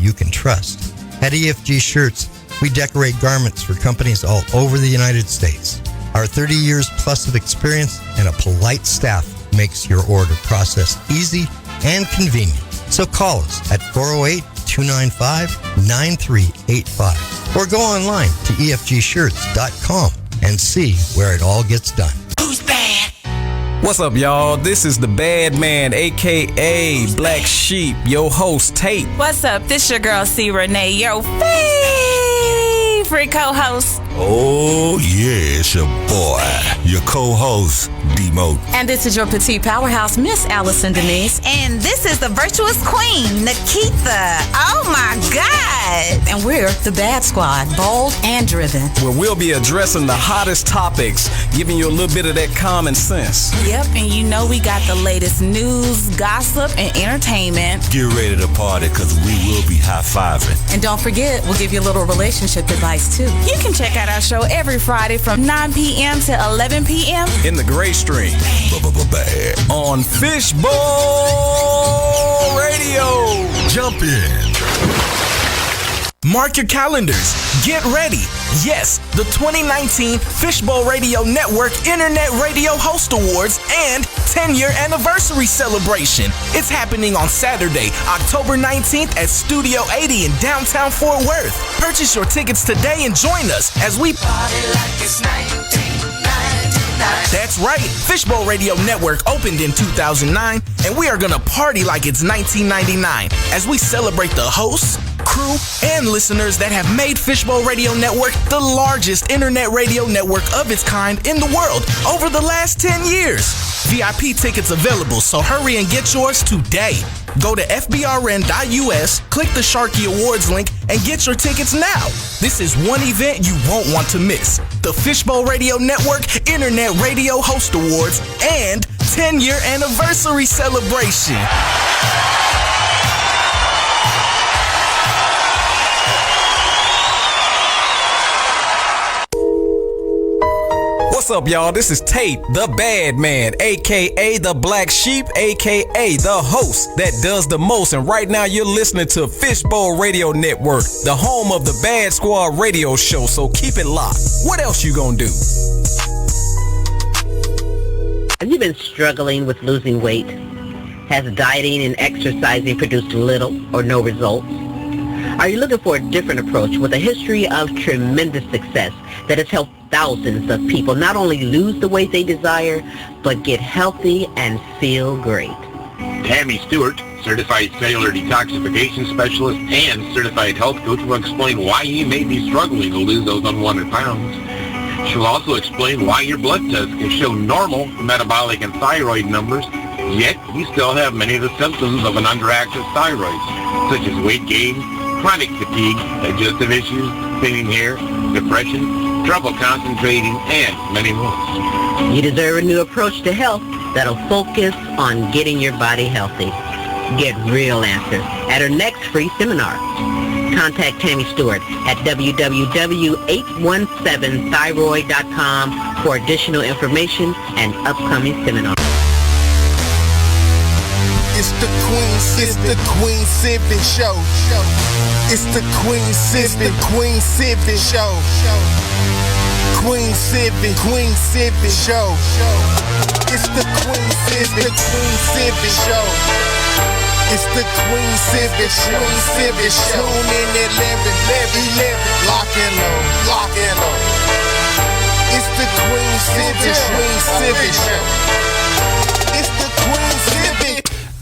you can trust. At EFG Shirts, we decorate garments for companies all over the United States. Our 30 years plus of experience and a polite staff makes your order process easy and convenient. So call us at 408-295-9385 or go online to efgshirts.com and see where it all gets done. Who's bad? What's up, y'all? This is the Bad Man, a.k.a. Black Sheep, your host, Tate. What's up? This your girl, C. Renee, your favorite co-host. Oh, yeah, it's your boy, your co-host, D-Mo. And this is your petite powerhouse, Miss Allison Denise. And this is the virtuous queen, Nikita. Oh, my God. And we're the Bad Squad, bold and driven. Where we'll be addressing the hottest topics, giving you a little bit of that common sense. Yep, and you know we got the latest news, gossip, and entertainment. Get ready to party, because we will be high-fiving. And don't forget, we'll give you a little relationship advice, too. You can check out our show every Friday from 9 p.m. to 11 p.m. in the Gray Stream. Bad. On Fishbowl Radio. Jump in. Mark your calendars. Get ready. Yes, the 2019 Fishbowl Radio Network Internet Radio Host Awards and 10-year anniversary celebration. It's happening on Saturday, October 19th at Studio 80 in downtown Fort Worth. Purchase your tickets today and join us as we party like it's 1999. That's right. Fishbowl Radio Network opened in 2009, and we are going to party like it's 1999 as we celebrate the hosts, crew, and listeners that have made Fishbowl Radio Network the largest internet radio network of its kind in the world over the last 10 years. VIP tickets available, so hurry and get yours today. Go to fbrn.us, click the Sharky Awards link, and get your tickets now. This is one event you won't want to miss. The Fishbowl Radio Network Internet Radio Host Awards and 10-year anniversary celebration. What's up, y'all? This is Tate, the Bad Man, a.k.a. the Black Sheep, a.k.a. the host that does the most. And right now, you're listening to Fishbowl Radio Network, the home of the Bad Squad radio show. So keep it locked. What else you gonna do? Have you been struggling with losing weight? Has dieting and exercising produced little or no results? Are you looking for a different approach with a history of tremendous success that has helped thousands of people not only lose the weight they desire, but get healthy and feel great? Tammy Stewart, certified cellular detoxification specialist and certified health coach, will explain why you may be struggling to lose those unwanted pounds. She'll also explain why your blood tests can show normal metabolic and thyroid numbers, yet you still have many of the symptoms of an underactive thyroid, such as weight gain, chronic fatigue, digestive issues, thinning hair, depression, trouble concentrating, and many more. You deserve a new approach to health that'll focus on getting your body healthy. Get real answers at her next free seminar. Contact Tammy Stewart at www.817thyroid.com for additional information and upcoming seminars. It's the Queen Silvy Show. It's the Queen Silvy Show. Queen Silvy Show. It's the Queen Silvy Show. It's the Queen Silvy Show. Tune in at 11. Lock and load. It's the Queen Silvy Show. It's the Queen Silvy.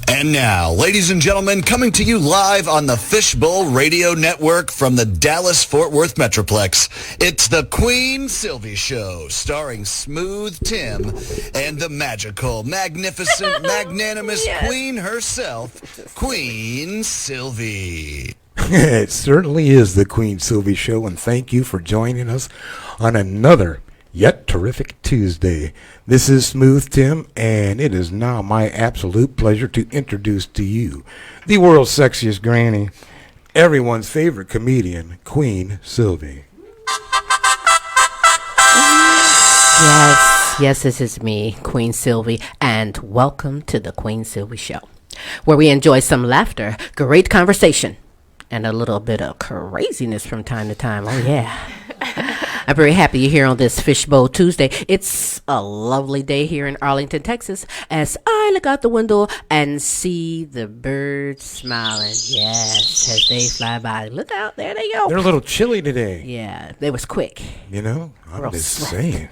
And now, ladies and gentlemen, coming to you live on the Fishbowl Radio Network from the Dallas-Fort Worth Metroplex, it's the Queen Silvy Show, starring Smooth Tim and the magical, magnificent, magnanimous queen herself, Queen Silvy. It certainly is the Queen Silvy Show, and thank you for joining us on another yet terrific Tuesday. This is Smooth Tim, and it is now my absolute pleasure to introduce to you the world's sexiest granny, everyone's favorite comedian, Queen Silvy. Yes, this is me, Queen Silvy, and welcome to the Queen Silvy Show, where we enjoy some laughter, great conversation, and a little bit of craziness from time to time. Oh, yeah. I'm very happy you're here on this Fishbowl Tuesday. It's a lovely day here in Arlington, Texas, as I look out the window and see the birds smiling. Yes, as they fly by. Look out, there they go. They're a little chilly today. Yeah, they was quick. You know, I'm just saying.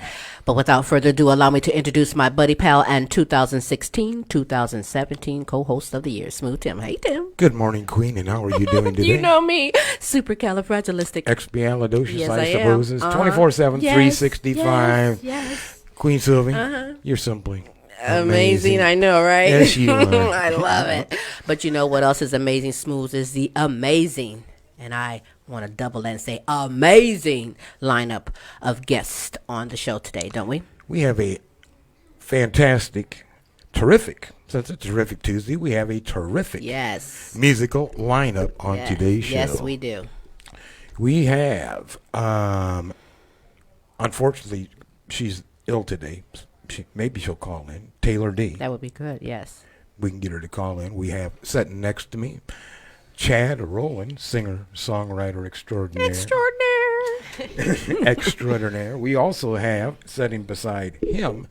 But without further ado, allow me to introduce my buddy pal and 2016-2017 co-host of the year, Smooth Tim. Hey, Tim. Good morning, Queen, and how are you doing today? You know me. Supercalifragilistic. Expialidocious, yes, I suppose. It's 24/7, 365. Yes. Queen Silvy, you're simply amazing. I know, right? Yes, you are. I love it. But you know what else is amazing, Smooth, is the amazing, and I want to double that and say amazing lineup of guests on the show today, don't we? We have a fantastic, terrific, since it's a terrific Tuesday, we have a terrific musical lineup on today's show. Yes, we do. We have, unfortunately, she's ill today. Maybe she'll call in. Taylor Dee. That would be good, yes. We can get her to call in. We have sitting next to me Chad Roland, singer-songwriter extraordinaire. Extraordinaire. We also have, sitting beside him,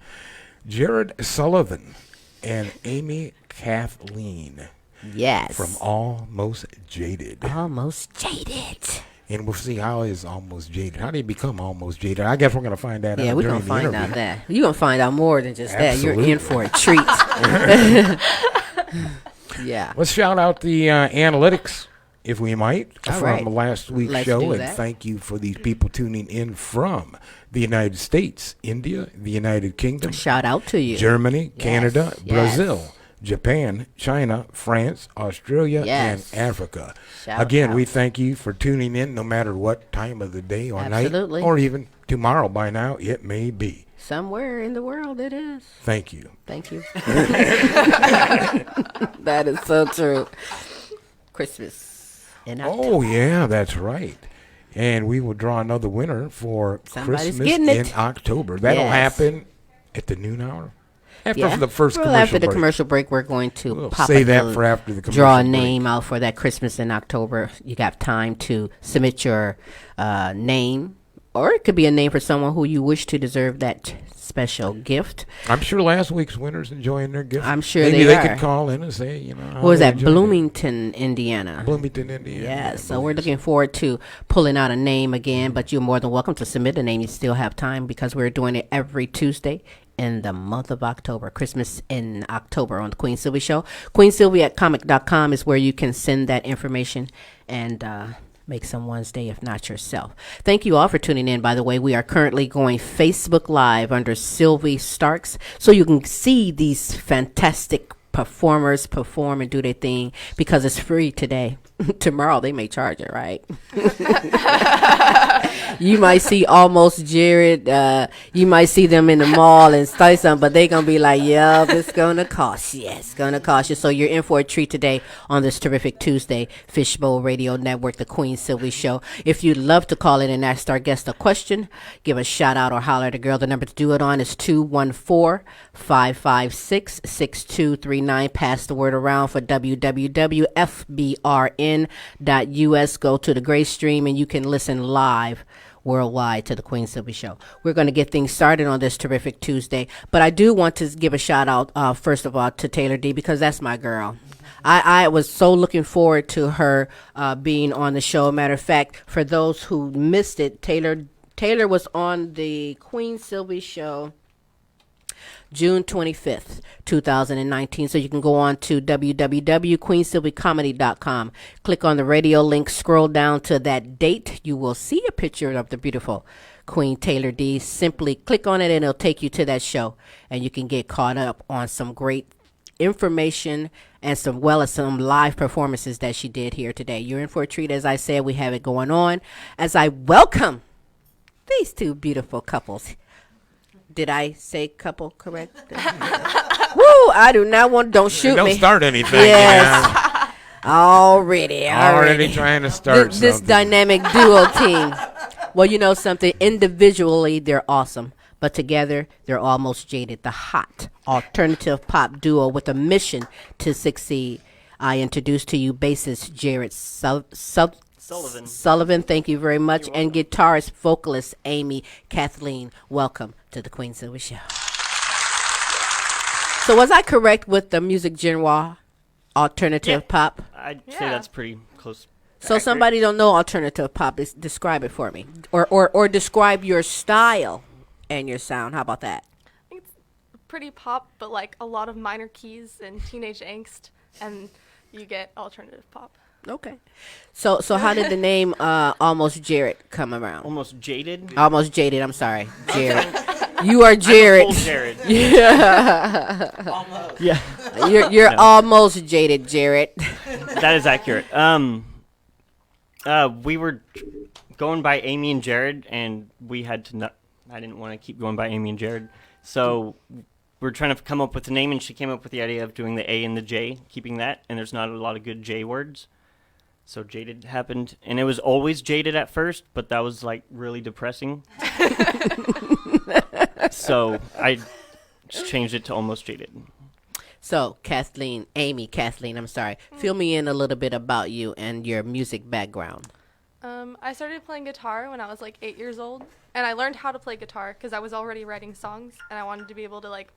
Jared Sullivan and Amy Kathleen. Yes. From Almost Jaded. Almost Jaded. And we'll see how is Almost Jaded. How do you become Almost Jaded? I guess we're going to find that out. Yeah, we're going to find out that. You're going to find out more than just Absolutely. that. You're in for a treat. Yeah. Let's shout out the analytics, if we might, from last week's show. And thank you for these people tuning in from the United States, India, the United Kingdom. Shout out to you. Germany, Canada, Brazil, Japan, China, France, Australia, and Africa. Again, we thank you for tuning in no matter what time of the day or night, or even tomorrow by now it may be. Somewhere in the world it is. Thank you. Thank you. That is so true. Christmas in October. Oh, yeah, that's right. And we will draw another winner for Christmas in October. That'll happen at the noon hour. After the first commercial break. After the commercial break, we're going to say that for after the commercial draw a break. name out for that Christmas in October. You got time to submit your name, or it could be a name for someone who you wish to deserve that special gift. I'm sure last week's winner's enjoying their gift. I'm sure Maybe they could call in and say, you know. What was that? Bloomington, Indiana. Bloomington, Indiana. Yeah, so we're looking forward to pulling out a name again, but you're more than welcome to submit a name. You still have time because we're doing it every Tuesday in the month of October. Christmas in October on the Queen Silvy Show. QueenSilvy@comic.com is where you can send that information and make someone's day, if not yourself. Thank you all for tuning in. By the way, we are currently going Facebook Live under Sylvie Starks, so you can see these fantastic performers perform and do their thing because it's free today. Tomorrow they may charge it, right? You might see Almost Jared. You might see them in the mall and say something, but they're going to be like, yeah, it's going to cost you. It's going to cost you. So you're in for a treat today on this terrific Tuesday, Fishbowl Radio Network, the Queen Silvy Show. If you'd love to call in and ask our guest a question, give a shout out or holler at a girl. The number to do it on is 214-556-6239. Pass the word around for www.fbrn.us. Go to the Gray Stream and you can listen live worldwide to the Queen Silvy Show. We're going to get things started on this terrific Tuesday, but I do want to give a shout out first of all to Taylor Dee because that's my girl. I was so looking forward to her being on the show. Matter of fact, for those who missed it, Taylor was on the Queen Silvy Show June 25th, 2019. So you can go on to www.queensilvycomedy.com. Click on the radio link, scroll down to that date. You will see a picture of the beautiful Queen Taylor Dee. Simply click on it and it'll take you to that show. And you can get caught up on some great information and some live performances that she did here today. You're in for a treat. As I said, we have it going on as I welcome these two beautiful couples. Did I say couple correct? Woo! I do not want. Don't shoot me. Don't start anything. Yes. Already trying to start this dynamic duo team. Well, you know something. Individually, they're awesome, but together, they're Almost Jaded, the hot alternative pop duo with a mission to succeed. I introduce to you bassist Jared Sullivan. Sullivan, thank you very much. And guitarist, vocalist Amy Kathleen. Welcome to the Queen Silvy Show. So was I correct with the music genre, alternative pop? I'd say that's pretty close. So accurate. somebody don't know alternative pop. Describe it for me. Or describe your style and your sound. How about that? I think it's pretty pop, but like a lot of minor keys and teenage angst, and you get alternative pop. Okay. So how did the name Almost Jared come around? Almost Jaded? Almost Jaded, I'm sorry. Jared. You are Jared. I'm a full Jared. Yeah. Almost. Yeah. You're almost Jaded, Jared. That is accurate. We were going by Amy and Jared, and we had to I didn't want to keep going by Amy and Jared. So we're trying to come up with a name, and she came up with the idea of doing the A and the J, keeping that, and there's not a lot of good J words. So Jaded happened, and it was always Jaded at first, but that was like really depressing. So I just changed it to Almost Jaded. So Amy Kathleen, I'm sorry. Fill me in a little bit about you and your music background. I started playing guitar when I was like 8 years old, and I learned how to play guitar because I was already writing songs, and I wanted to be able to like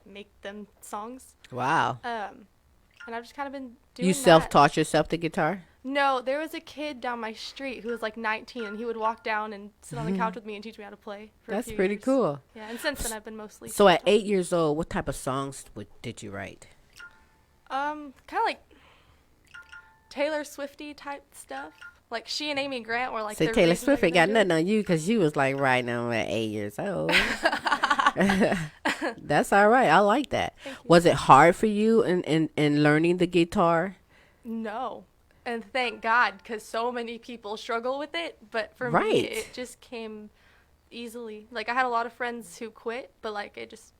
make them songs. Wow. And I've just kind of been doing You self-taught yourself the guitar? No, there was a kid down my street who was like 19, and he would walk down and sit on the couch with me and teach me how to play. That's pretty cool. Yeah, and since then I've been mostly. So at 8 years old, what type of songs did you write? Kind of like Taylor Swifty type stuff. Like she and Amy Grant were like. So Taylor Swift ain't got nothing on you because you was like writing them at 8 years old. That's all right. I like that. Was it hard for you in learning the guitar? No. And thank God, because so many people struggle with it. But for me, it just came easily. Like, I had a lot of friends who quit, but, like, it just...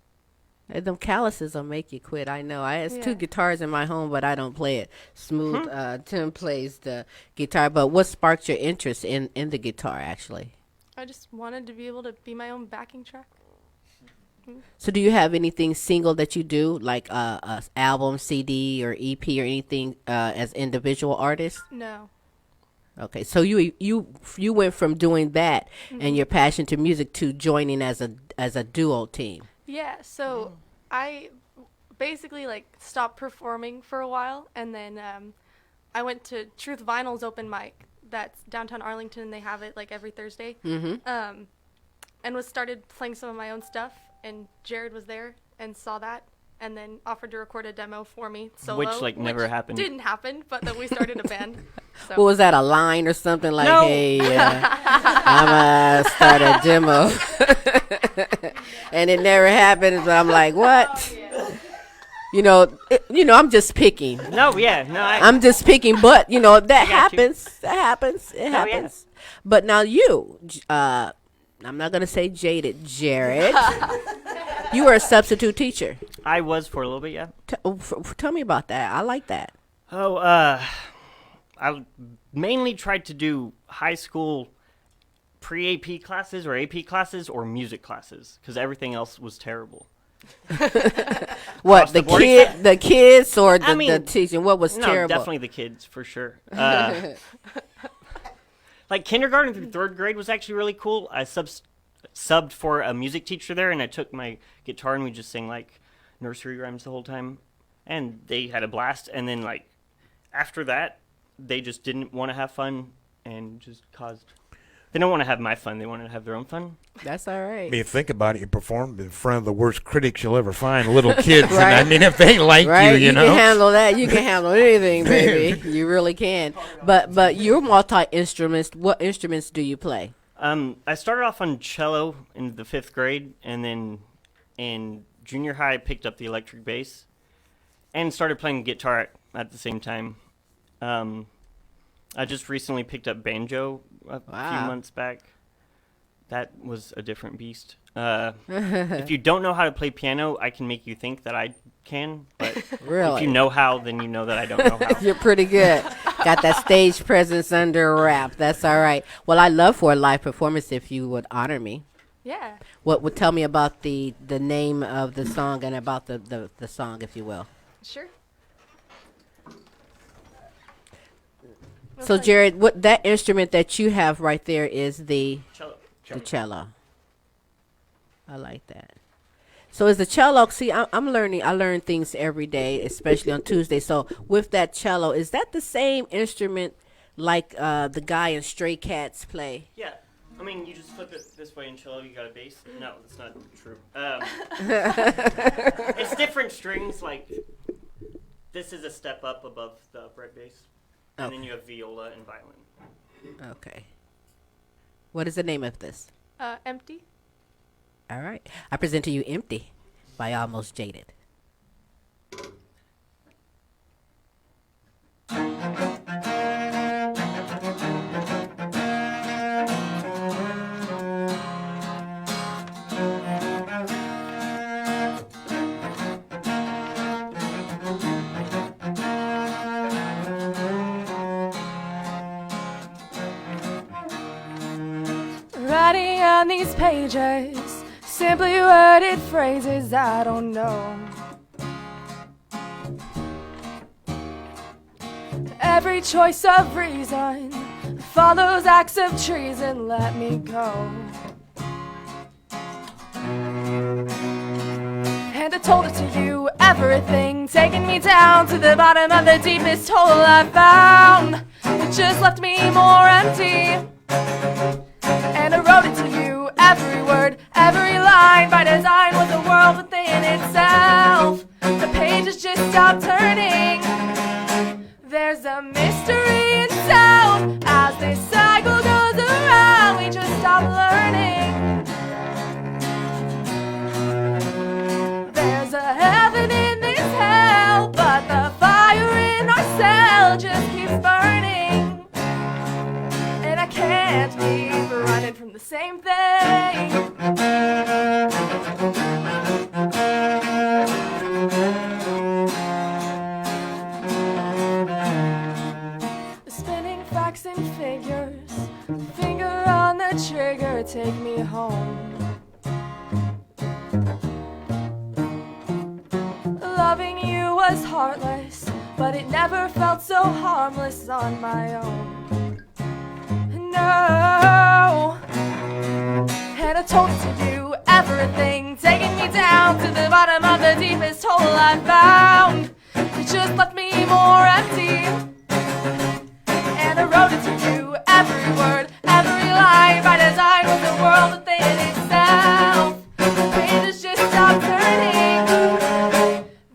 Them calluses will make you quit. I know. I have 2 guitars in my home, but I don't play it. Smooth. Tim plays the guitar. But what sparked your interest in the guitar, actually? I just wanted to be able to be my own backing track. So do you have anything single that you do, like a album, CD, or EP, or anything as individual artists? No. Okay, so you went from doing that and your passion to music to joining as a duo team. Yeah, so I basically like stopped performing for a while, and then I went to Truth Vinyl's open mic. That's downtown Arlington, and they have it like every Thursday. And started playing some of my own stuff. And Jared was there and saw that, and then offered to record a demo for me solo. Which never happened. Didn't happen, but then we started a band. So. What was that, a line or something like, No. hey, I'm going to start a demo. And it never happened, but I'm like, what? You know, I'm just picking. No, yeah, no. I'm just picking, but, that happens. That happens. It happens. Yeah. But now you, I'm not going to say Jaded, Jared. You were a substitute teacher. I was for a little bit, yeah. Tell me about that. I like that. Oh, I mainly tried to do high school pre-AP classes or AP classes or music classes because everything else was terrible. What, the kids or the teaching? What was terrible? Definitely the kids, for sure. Like kindergarten through 3rd grade was actually really cool. I subbed for a music teacher there, and I took my guitar and we just sang like nursery rhymes the whole time, and they had a blast. And then like after that, they just didn't want to have fun and just caused. They don't want to have my fun. They want to have their own fun. That's all right. I mean, think about it. You performed in front of the worst critics you'll ever find, little kids. Right. And I mean, if they like you know. You can handle that. You can handle anything, baby. You really can. But you're multi-instruments. What instruments do you play? I started off on cello in the 5th grade, and then in junior high, I picked up the electric bass and started playing guitar at the same time. I just recently picked up banjo a few months back. That was a different beast. If you don't know how to play piano, I can make you think that I can. But really? If you know how, then you know that I don't know how. You're pretty good. Got that stage presence under wrap. That's all right. Well, I'd love for a live performance if you would honor me. Yeah. What would tell me about the name of the song and about the song, if you will. Sure. So, Jared, what that instrument that you have right there is the cello. The cello. I like that. So is the cello, see, I'm learning, I learn things every day, especially on Tuesday. So with that cello, is that the same instrument like the guy in Stray Cats play? Yeah. I mean, you just flip it this way in cello, you got a bass. No, that's not true. It's different strings, like this is a step up above the upright bass. And then you have viola and violin. Okay. What is the name of this? Empty. All right. I present to you Empty by Almost Jaded. Writing on these pages, simply worded phrases I don't know. Every choice of reason follows acts of treason, let me go. And I told it to you, everything, taking me down to the bottom of the deepest hole I found. It just left me more empty. And I wrote it to you, every word, every line, by design was a world within itself. The pages just stopped turning. There's a mystery in sound. As this cycle goes around, we just stop learning. There's a heaven in this hell, but the fire in our cell just keeps burning. And I can't keep running from the same thing. Spinning facts and figures, finger on the trigger, take me home. Loving you was heartless, but it never felt so harmless on my own. No. And I told it to you, everything, taking me down to the bottom of the deepest hole I found. It just left me more empty. And I wrote it to you, every word, every line, by design was the world within itself. The pages just stopped turning.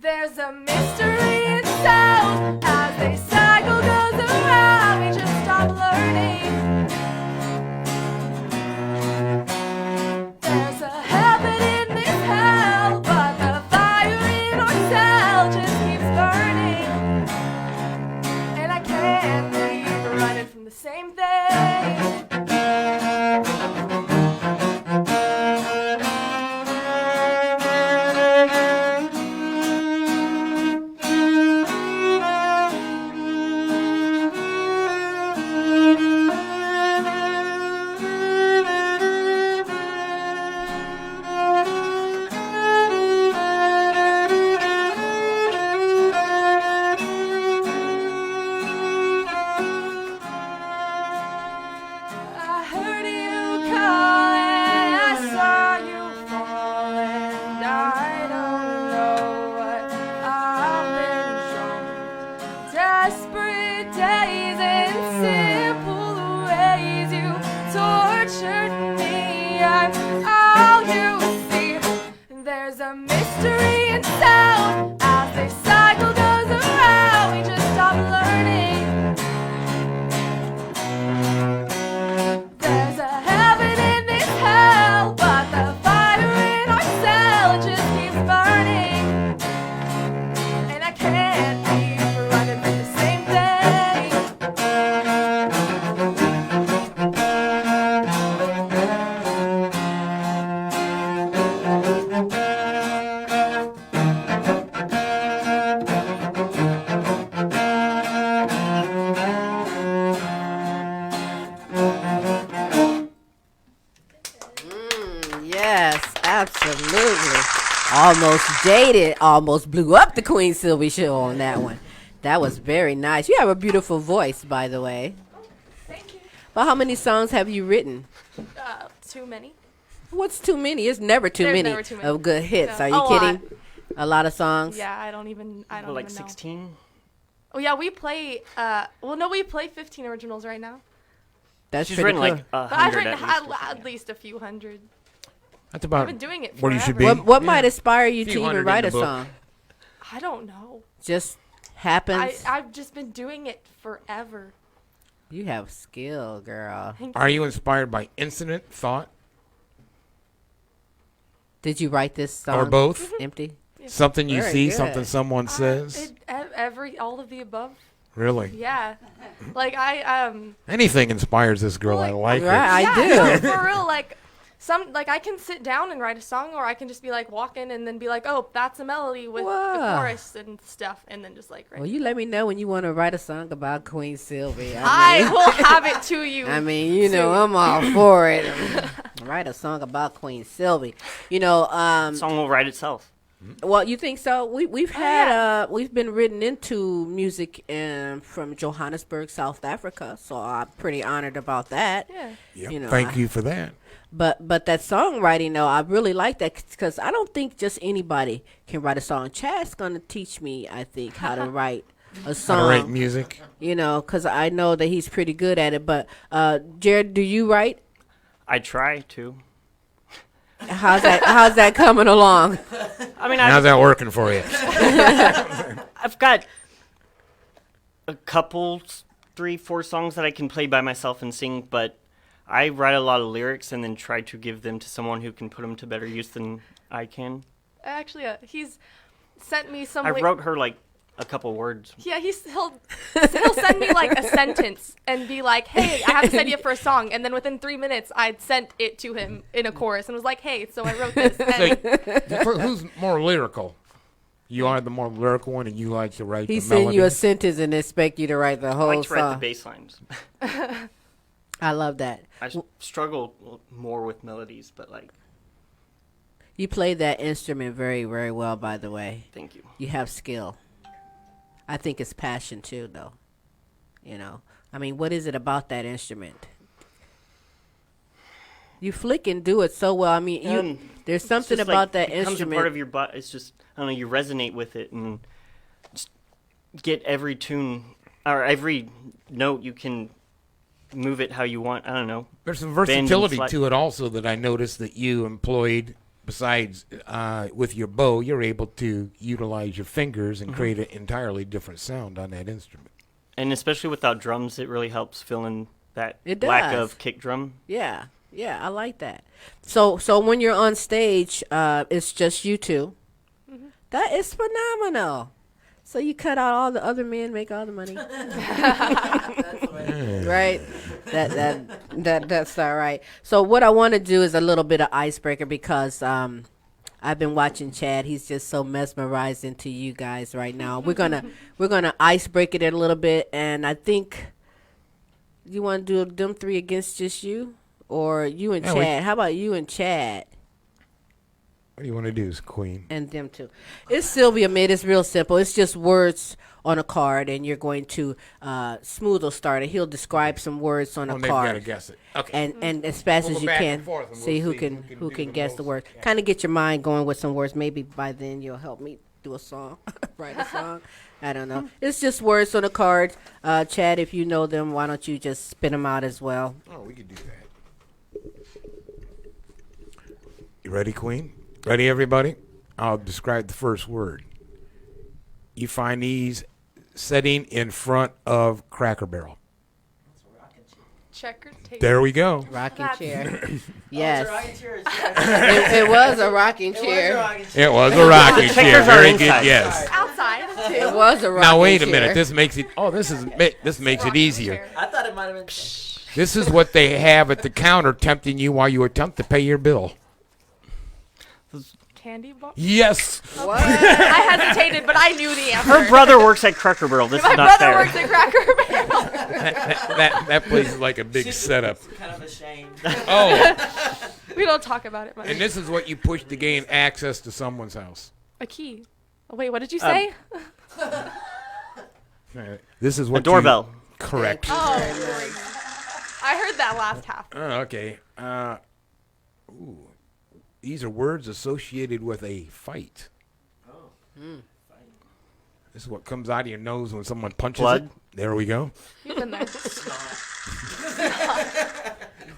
There's a mystery in sound. As this cycle goes around, we just stop learning. There's a heaven in this hell, but the fire in our cell just keeps burning. And I can't keep running from the same thing. I heard you calling, I saw you falling. I don't know what I've been shown. Desperate days and simple ways you tortured me. I'm all you see. There's a mystery in sound. As this cycle goes around, we just stop learning. There's a heaven in this hell, but the fire in our cell just keeps burning. And I can't keep running from the same thing. Yes, absolutely. Almost Jaded almost blew up the Queen Silvy Show on that one. That was very nice. You have a beautiful voice, by the way. Thank you. But how many songs have you written? Too many. What's too many? It's never too There's many never too many. of good hits. No. Are you A kidding? lot. A lot of songs? Yeah, I don't even know. Like 16? Oh yeah, we play. We play 15 originals right now. That's She's pretty written cool. like But I've 100 written at least a few hundred. That's about I've been doing it where you should be. forever. What might inspire you Few to even hundred in write the a book. song? I don't know. Just happens. I've just been doing it forever. You have skill, girl. Are you inspired by incident, thought, Did you write this song? or both? Empty. Something you Very see, good. something someone says. All of the above. Really? Yeah. Like I Anything inspires this girl. I like Right, it. I do. for real, like I can sit down and write a song, or I can just be like walking and then be like, oh, that's a melody with the Wow. chorus and stuff, and then just like write. Well, you let me know when you want to write a song about Queen Silvy. I will have it to you. I mean, you know, I'm all for it. Write a song about Queen Silvy. You know, The song will write itself. well, you think so? We've had we've been written into music from Johannesburg, South Africa. So I'm pretty honored about that. Yeah. Yep. You know, Thank you for that. But that songwriting, though, I really like that because I don't think just anybody can write a song. Chad's gonna teach me, I think, how to write a song. How to write music. You know, because I know that he's pretty good at it. But Jared, do you write? I try to. How's that coming along? I mean, How's that working for you? I've got a couple, 3-4 songs that I can play by myself and sing, but I write a lot of lyrics and then try to give them to someone who can put them to better use than I can. Actually, he's sent me some. I wrote her like a couple words. Yeah, he'll send me like a sentence and be like, "Hey, I have this idea for a song," and then within 3 minutes, I'd sent it to him in a chorus and was like, "Hey, so I wrote this." So, who's more lyrical? You are the more lyrical one, and you like to write. He the send you a melodies? sentence and expect you to write the whole I like to song. write the bass lines. I love that. I struggle more with melodies, but like. You play that instrument very, very well, by the way. Thank you. You have skill. I think it's passion too, though. You know, I mean, what is it about that instrument? You flick and do it so well. I mean, there's something just about that like, it becomes instrument. a part of your body. It's just, I don't know, you resonate with it and just get every tune or every note. You can move it how you want. I don't know. There's some Bend and versatility slide. to it also that I noticed that you employed. Besides, with your bow, you're able to utilize your fingers and create an entirely different sound on that instrument. And especially without drums, it really helps fill in that It lack does. of kick drum. Yeah, I like that. So when you're on stage, it's just you two. Mm-hmm. That is phenomenal. So you cut out all the other men, make all the money. Right? That's all right. So what I want to do is a little bit of icebreaker because I've been watching Chad. He's just so mesmerized into you guys right now. We're gonna icebreak it a little bit, and I think you want to do them three against just you, or you and Chad. How about you and Chad? What do you want to do, Queen? And them too. It's Sylvia made. It's real simple. It's just words on a card, and you're going to Smooth will start it. He'll describe some words on a they've card. got to guess it. Okay. And as fast We'll as go you back can, and forth, and see we'll who do can the guess the most. word. Yeah. Kind of get your mind going with some words. Maybe by then you'll help me do a song, write a song. I don't know. It's just words on a card. Chad, if you know them, why don't you just spit them out as well? Oh, we could do that. You ready, Queen? Ready, everybody? I'll describe the first word. You find these sitting in front of Cracker Barrel. Checkered table. There we go. Rocking That's- chair. Yes. It was a rocking chair. It was a rocking chair. checkers are Very good. inside. Yes. Outside. It was a rocking Now wait a chair. minute. This makes it. Oh, this makes it easier. I thought it might have been. This is what they have at the counter, tempting you while you attempt to pay your bill. Candy bar. Yes. What? I hesitated, but I knew the answer. Her brother works at Cracker Barrel. This My is not brother fair. works at Cracker Barrel. That place is like a big setup. Kind of ashamed. Oh, We don't talk about it much. and this is what you push to gain access to someone's house. A key. Oh, wait, what did you say? This is what a doorbell. Correct. Oh, I heard that last half. Okay. These are words associated with a fight. Oh. This is what comes out of your nose when someone punches Blood. it. There we go. You've been there.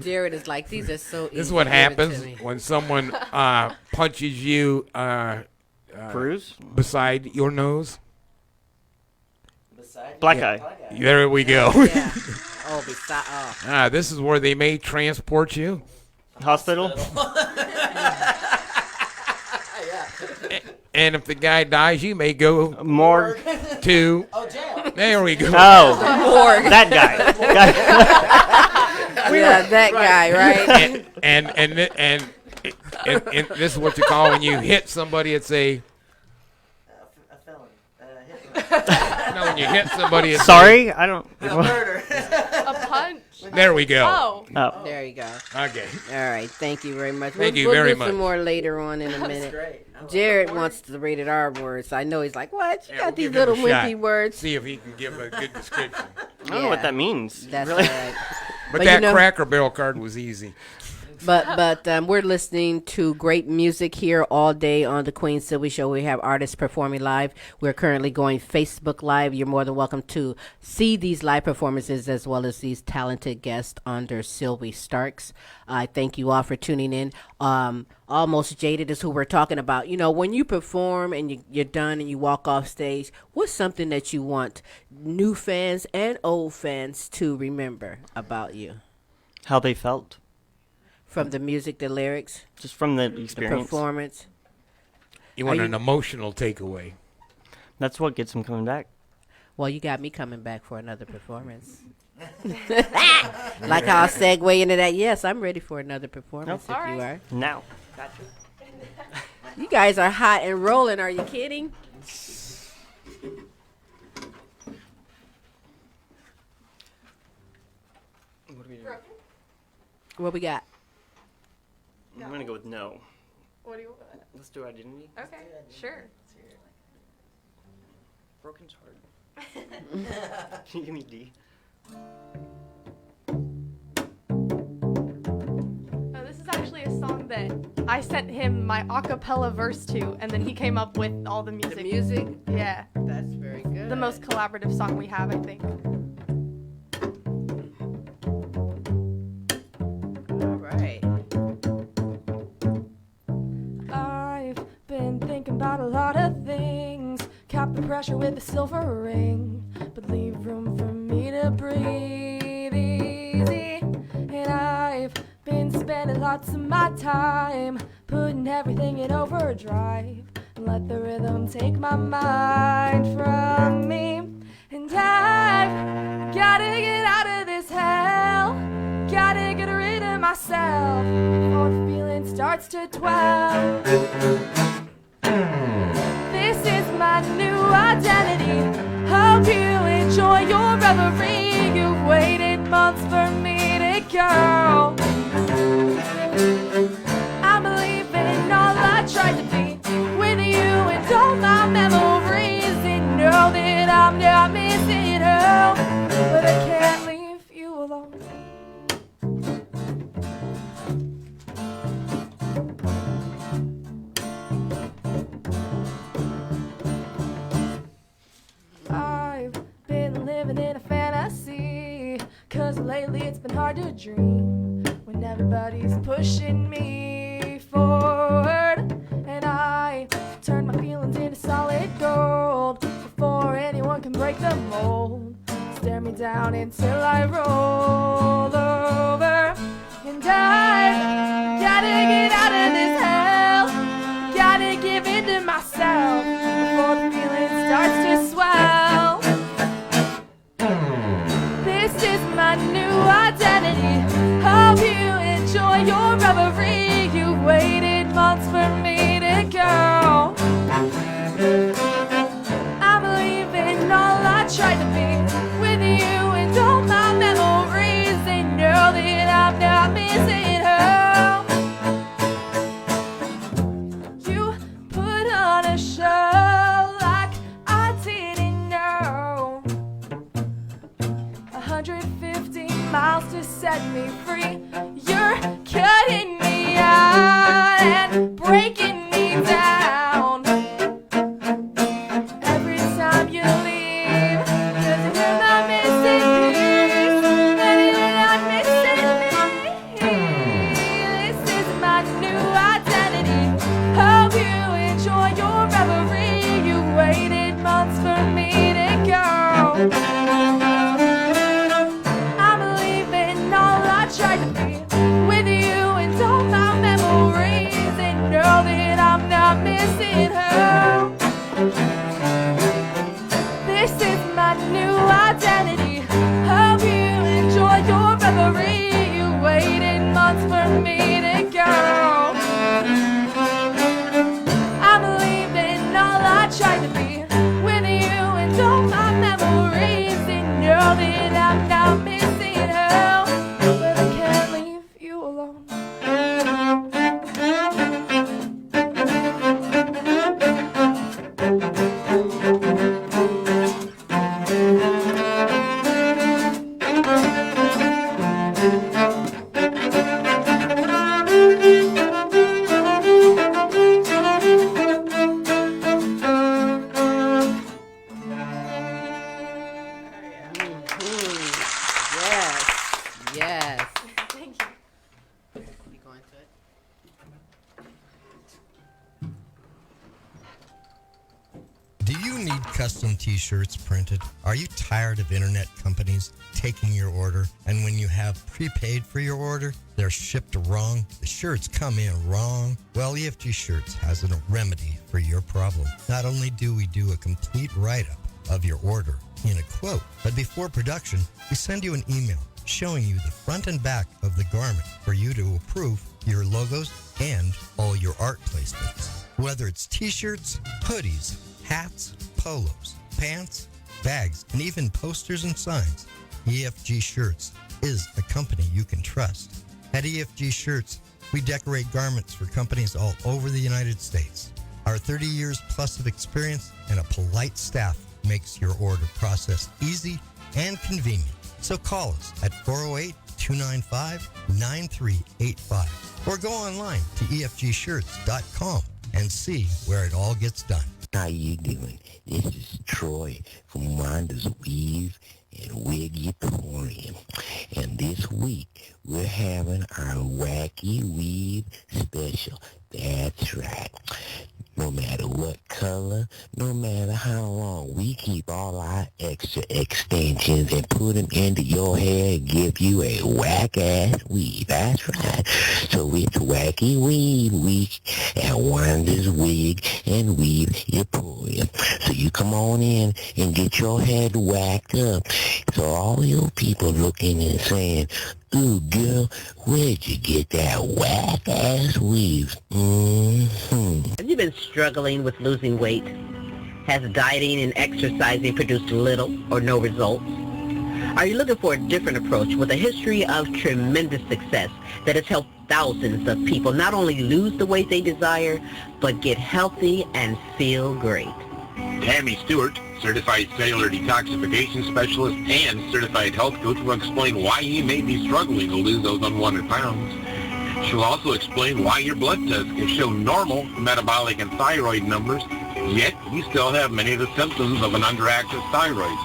Jared is like, these are so easy. This is what Give it to happens me. when someone punches you Bruise? beside your nose. Black eye. There we go. Yeah. Oh, beside. Oh. This is where they may transport you. Hospital. And if the guy dies, you may go Morgue. to. jail. There we go. Oh, Morgue. that guy. Yeah, that guy, right? And this is what you call when you hit somebody. It's a. No, when you hit somebody. It's Sorry, I don't. A punch. There we go. Oh. Oh. There you go. Okay. All right. Thank you very much. Thank you we'll very do much. some more later on in a minute. Great. Jared wants to rated our words. I know he's like, what? You Yeah, got we'll these give him a little wimpy shot. words. See if he can give a good description. I don't know what that means. That's really. right. But you that know- Cracker Barrel card was easy. But we're listening to great music here all day on the Queen Silvy Show. We have artists performing live. We're currently going Facebook Live. You're more than welcome to see these live performances as well as these talented guests under Sylvie Starks. I thank you all for tuning in. Almost Jaded is who we're talking about. You know, when you perform and you're done and you walk off stage, what's something that you want new fans and old fans to remember about you? How they felt. From the music, the lyrics, just from the the experience. performance. You want Are an emotional takeaway. That's what gets them coming back. Well, you got me coming back for another performance. Like how I'll segue into that. Yes, I'm ready for another performance if you are. Now. Gotcha. You guys are hot and rolling. Are you kidding? What are we doing? What we got? I'm going to go with no. What do you want? Let's do identity. Okay, sure. Broken's hard. Can you give me D? This is actually a song that I sent him my a cappella verse to, and then he came up with all the music. The music? Yeah. That's very good. The most collaborative song we have, I think. All right. I've been thinking about a lot of things. Cap the pressure with a silver ring, but leave room for me to breathe easy. And I've been spending lots of my time putting everything in overdrive and let the rhythm take my mind from me. And I've gotta get out of this hell, gotta get rid of myself before the feeling starts to dwell. This is my new identity. Hope you enjoy your reverie. You've waited months for me to go. I'm leaving all I tried to be with you and all my memories, and know that I'm not missing home, but I can't leave you alone. I've been living in a fantasy, 'cause lately it's been hard to dream when everybody's pushing me forward. And I turn my feelings into solid gold before anyone can break the mold. Stare me down until I roll over. And I gotta get out of this hell, gotta give in to myself before the feeling starts to swell. This is my new identity. Hope you enjoy your reverie. You waited months for me to go. I'm leaving all I tried to be with you and all my memories, and know that I'm not missing home. You put on a show like I didn't know. set me free. You're cutting me out and breaking me down. Every time you leave, 'cause you're not missing piece, and you're not missing me. This is my new identity. Hope you enjoy your reverie. You waited months for me to go. I'm leaving all I tried to be with you and all my memories, and know that I'm not missing her. This is my new identity. Hope you enjoy your reverie. You waited months for me to go. I'm leaving all I tried to be with you and all my memories, and know that I'm not missing her. But I can't leave you alone. Yes. Thank you. You going to it? Do you need custom t-shirts printed? Are you tired of internet companies taking your order, and when you have prepaid for your order, they're shipped wrong? The shirts come in wrong? Well, EFG Shirts has a remedy for your problem. Not only do we do a complete write-up of your order in a quote, but before production, we send you an email showing you the front and back of the garment for you to approve your logos and all your art placements. Whether it's t-shirts, hoodies, hats, polos, pants, bags, and even posters and signs, EFG Shirts is a company you can trust. At EFG Shirts, we decorate garments for companies all over the United States. Our 30 years plus of experience and a polite staff makes your order process easy and convenient. So call us at 408-295-9385 or go online to efgshirts.com and see where it all gets done. How you doing? This is Troy from Rhonda's Weave and Wigitorium. And this week, we're having our Wacky Weave special. That's right. No matter what color, no matter how long, we keep all our extra extensions and put them into your hair and give you a whack-ass weave. That's right. So it's Wacky Weave Week at Wanda's Wig and Weavetorium. So you come on in and get your head whacked up. So all you people looking and saying, "Ooh, girl, where'd you get that whack-ass weave?" Have you been struggling with losing weight? Has dieting and exercising produced little or no results? Are you looking for a different approach with a history of tremendous success that has helped thousands of people not only lose the weight they desire, but get healthy and feel great? Tammy Stewart, certified cellular detoxification specialist and certified health coach, will explain why you may be struggling to lose those unwanted pounds. She'll also explain why your blood tests can show normal metabolic and thyroid numbers, yet you still have many of the symptoms of an underactive thyroid,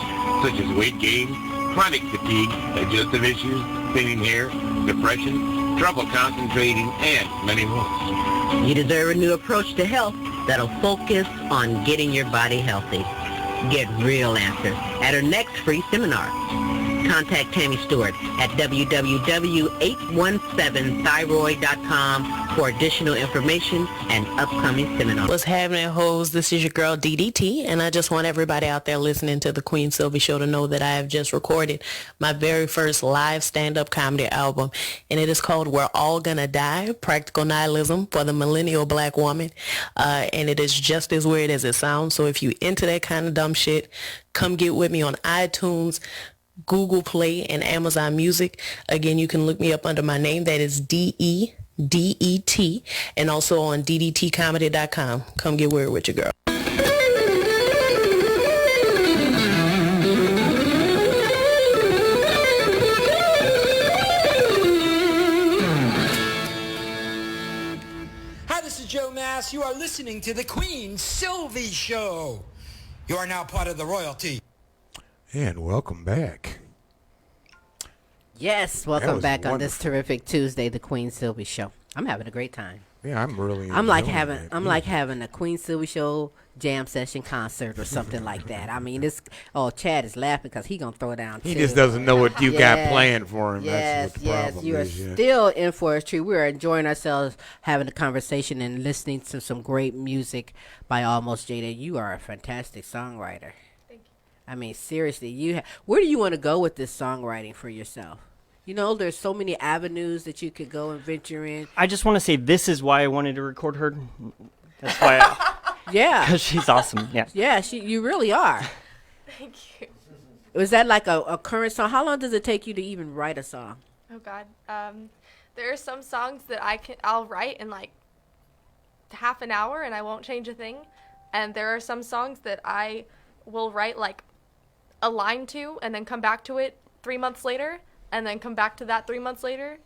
such as weight gain, chronic fatigue, digestive issues, thinning hair, depression, trouble concentrating, and many more. You deserve a new approach to health that'll focus on getting your body healthy. Get real answers at her next free seminar. Contact Tammy Stewart at www.817thyroid.com for additional information and upcoming seminars. What's happening, hoes? This is your girl DDT, and I just want everybody out there listening to the Queen Silvy Show to know that I have just recorded my very first live stand-up comedy album, and it is called We're All Gonna Die, Practical Nihilism for the Millennial Black Woman, and it is just as weird as it sounds. So if you into that kind of dumb shit, come get with me on iTunes, Google Play, and Amazon Music. Again, you can look me up under my name. That is DEDET, and also on ddtcomedy.com. Come get weird with your girl. Podcast. You are listening to the Queen Silvy Show. You are now part of the royalty. And welcome back. Yes, That welcome was back on this wonderful. terrific Tuesday, the Queen Silvy Show. I'm having a great time. Yeah, I'm really. I'm like enjoying having it. I'm like having a Queen Silvy Show jam session concert or something like that. I mean, this. Oh, Chad is laughing because he gonna throw down. He too. just doesn't know what you got Yeah. planned for him. Yes, That's what the problem you are is. Yeah. still in for a treat. We are enjoying ourselves, having a conversation and listening to some great music by Almost Jaded. You are a fantastic songwriter. Thank you. I mean, seriously, where do you want to go with this songwriting for yourself? You know, there's so many avenues that you could go and venture in. I just want to say this is why I wanted to record her. That's why. Yeah. Because she's awesome. Yeah. Yeah, you really are. Thank you. Was that like a current song? How long does it take you to even write a song? Oh God. There are some songs that I'll write in like half an hour and I won't change a thing. And there are some songs that I will write like a line to and then come back to it 3 months later and then come back to that 3 months later.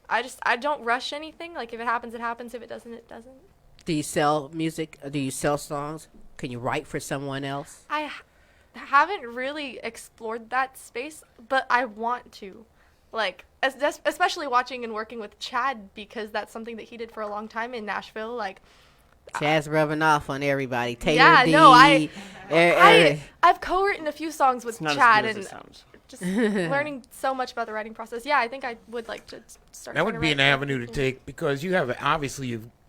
I don't rush anything. Like if it happens, it happens. If it doesn't, it doesn't. Do you sell music? Do you sell songs? Can you write for someone else? I haven't really explored that space, but I want to. Like, especially watching and working with Chad, because that's something that he did for a long time in Nashville. Like, Chad's rubbing off on everybody. Taylor yeah, Dee, no, I've co-written a few songs with It's not as Chad good as and it sounds. just learning so much about the writing process. Yeah, I think I would like to start. That trying would to be write an for avenue to people. take because you've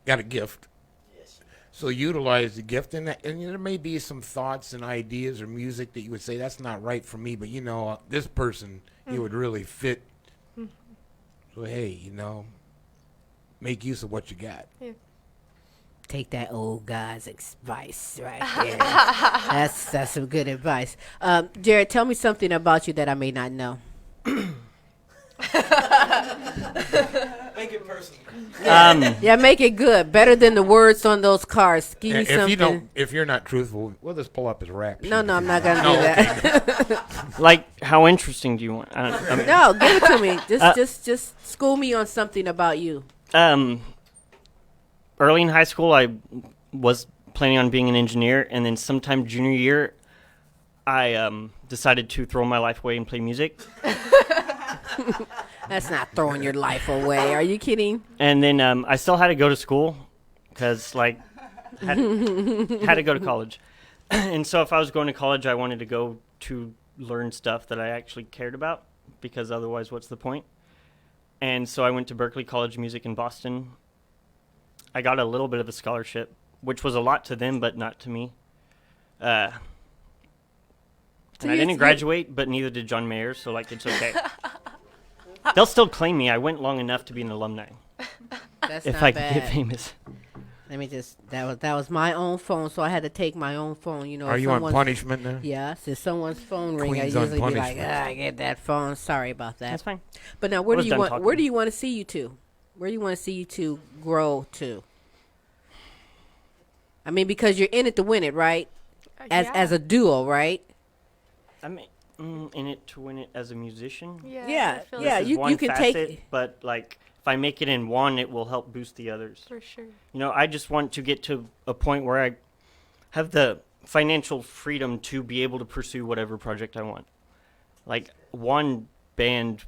got a gift. So utilize the gift, and there may be some thoughts and ideas or music that you would say that's not right for me, but this person it would really fit. So hey, make use of what you got. Yeah. Take that old guy's advice right there. That's some good advice. Jared, tell me something about you that I may not know. Make it personal. Yeah, make it good. Better than the words on those cards. Give me something. If you're not truthful, we'll just pull up his rap. No, I'm not gonna do that. Like, how interesting do you want? No, give it to me. Just school me on something about you. Early in high school, I was planning on being an engineer, and then sometime junior year, I decided to throw my life away and play music. That's not throwing your life away. Are you kidding? And then I still had to go to school because, like, had to go to college. And so if I was going to college, I wanted to go to learn stuff that I actually cared about, because otherwise, what's the point? And so I went to Berklee College of Music in Boston. I got a little bit of a scholarship, which was a lot to them, but not to me. And I didn't graduate, but neither did John Mayer, so, like, it's okay. They'll still claim me. I went long enough to be an alumni. That's if not I bad. could get famous. Let me just. That was my own phone, so I had to take my own phone. Are you on punishment now? Yeah. If someone's phone ring, I Queen's on usually be like, punishment. I get that phone. Sorry about that. That's fine. But now, where do you want to see you to? Where do you want to see you to grow to? I mean, because you're in it to win it, right? As a duo, right? I mean, in it to win it as a musician. Yeah. This is You one can facet, take. but like if I make it in one, it will help boost the others. For sure. I just want to get to a point where I have the financial freedom to be able to pursue whatever project I want. Like, one band,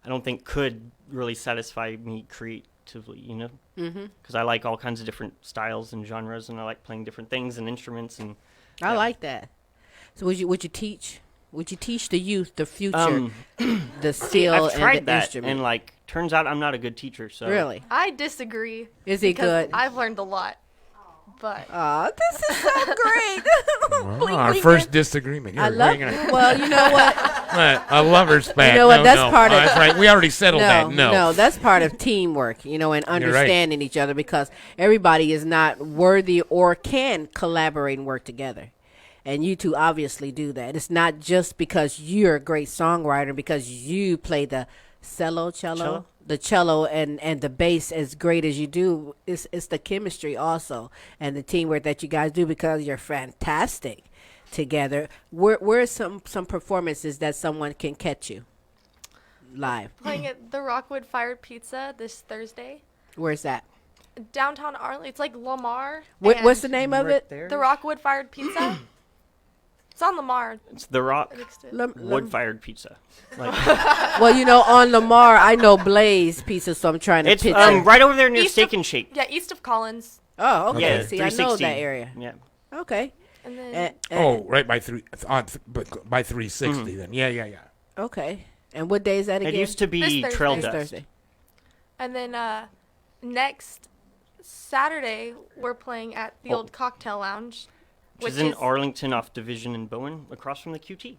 I don't think could really satisfy me creatively, because I like all kinds of different styles and genres, and I like playing different things and instruments. And I like that. So would you teach? Would you teach the youth, the future, the skill I've tried and the that, instrument? and like, turns out I'm not a good teacher. So Really? I disagree. Is he because good? I've learned a lot. But this is so great. Our first disagreement. I love. Well, you know what? A lover's spat. You know what? No, That's no. part of. That's right. We already settled that. No, that's part of teamwork. And understanding each other, because everybody is not worthy or can collaborate and work together. And you two obviously do that. It's not just because you're a great songwriter, because you play the cello, the cello and the bass as great as you do. It's the chemistry also and the teamwork that you guys do, because you're fantastic together. Where are some performances that someone can catch you live? Playing at the Rockwood Fired Pizza this Thursday. Where's that? downtown Arlington. It's like Lamar. What's the name of it? The Rockwood Fired Pizza. It's on Lamar. It's the Rock Wood-Fired Pizza. Like, well, you know, on Lamar, I know Blaze Pizza, so I'm trying to it's picture. right over there near East Steak of- and Shake. Yeah, east of Collins. Oh, okay. Yeah, See, I know 360. that area. Yeah. Okay. And then right by by 360 then. Yeah. Okay. And what day is that again? It used to be This Trail Thursday. Dust. Thursday. And then next Saturday we're playing at the old Cocktail Lounge, Which is in Arlington off Division and Bowen, across from the QT.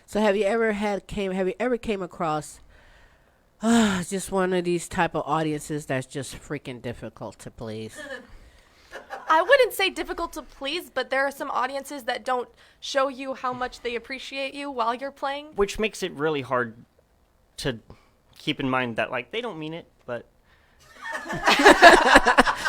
So have you ever came across just one of these type of audiences that's just freaking difficult to please? I wouldn't say difficult to please, but there are some audiences that don't show you how much they appreciate you while you're playing. Which makes it really hard to keep in mind that, like, they don't mean it, but...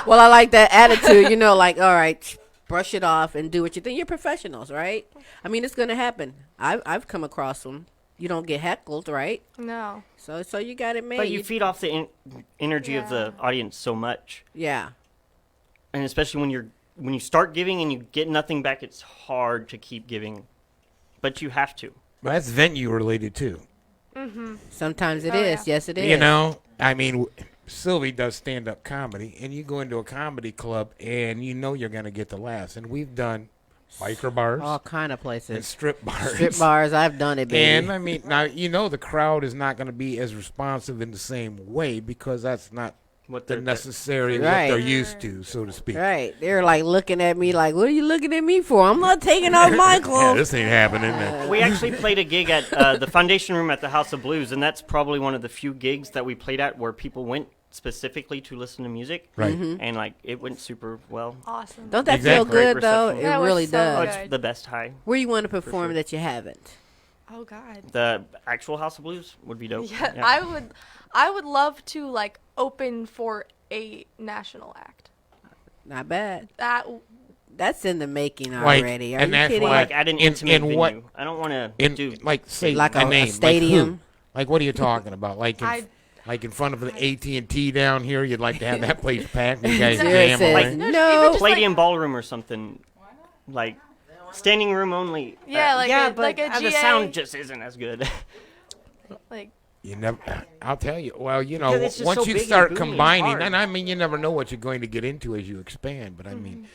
Well, I like that attitude, you know, like, all right, brush it off and do what you think. You're professionals, right? I mean, it's going to happen. I've come across them. You don't get heckled, right? No. So you got it made. But you feed off the energy of the audience so much. Yeah. And especially when you start giving and you get nothing back, it's hard to keep giving. But you have to. Well, that's venue related too. Mm-hmm. Sometimes it is. Yeah. Yes, it is. You know, I mean, Sylvie does stand-up comedy, and you go into a comedy club, and you know you're going to get the laughs. And we've done biker bars. All kind of places. And strip bars. Strip bars, I've done it, baby. And, I mean, now, you know the crowd is not going to be as responsive in the same way because that's not what they're used to, so to speak. Right. They're like looking at me like, what are you looking at me for? I'm not taking off my clothes. Yeah, this ain't happening. We actually played a gig at the Foundation Room at the House of Blues, and that's probably one of the few gigs that we played at where people went specifically to listen to music. Right. Mm-hmm. And, like, it went super well. Awesome. Don't that feel good, though? It really does. Oh, it's the best high. Where you want to perform that you haven't? Oh, God. The actual House of Blues would be dope. Yeah. I would love to, like, open for a national act. Not bad. That's in the making Like, already. Are and you that's kidding? why- Like at an intimate venue. what- I don't want to do... Like, say Like a a name. stadium? Like, who? Like, what are you talking about? Like in front of the AT&T down here, you'd like to have that place packed. You guys jam away. No. Palladium Ballroom or something. Like, standing room only. Yeah, but like a the GA. sound just isn't as good. Like, You never. I'll tell you. Well, you know, Yeah, it's just once so you big and start boomy and combining, hard. and I mean, you never know what you're going to get into as you expand. But I mean,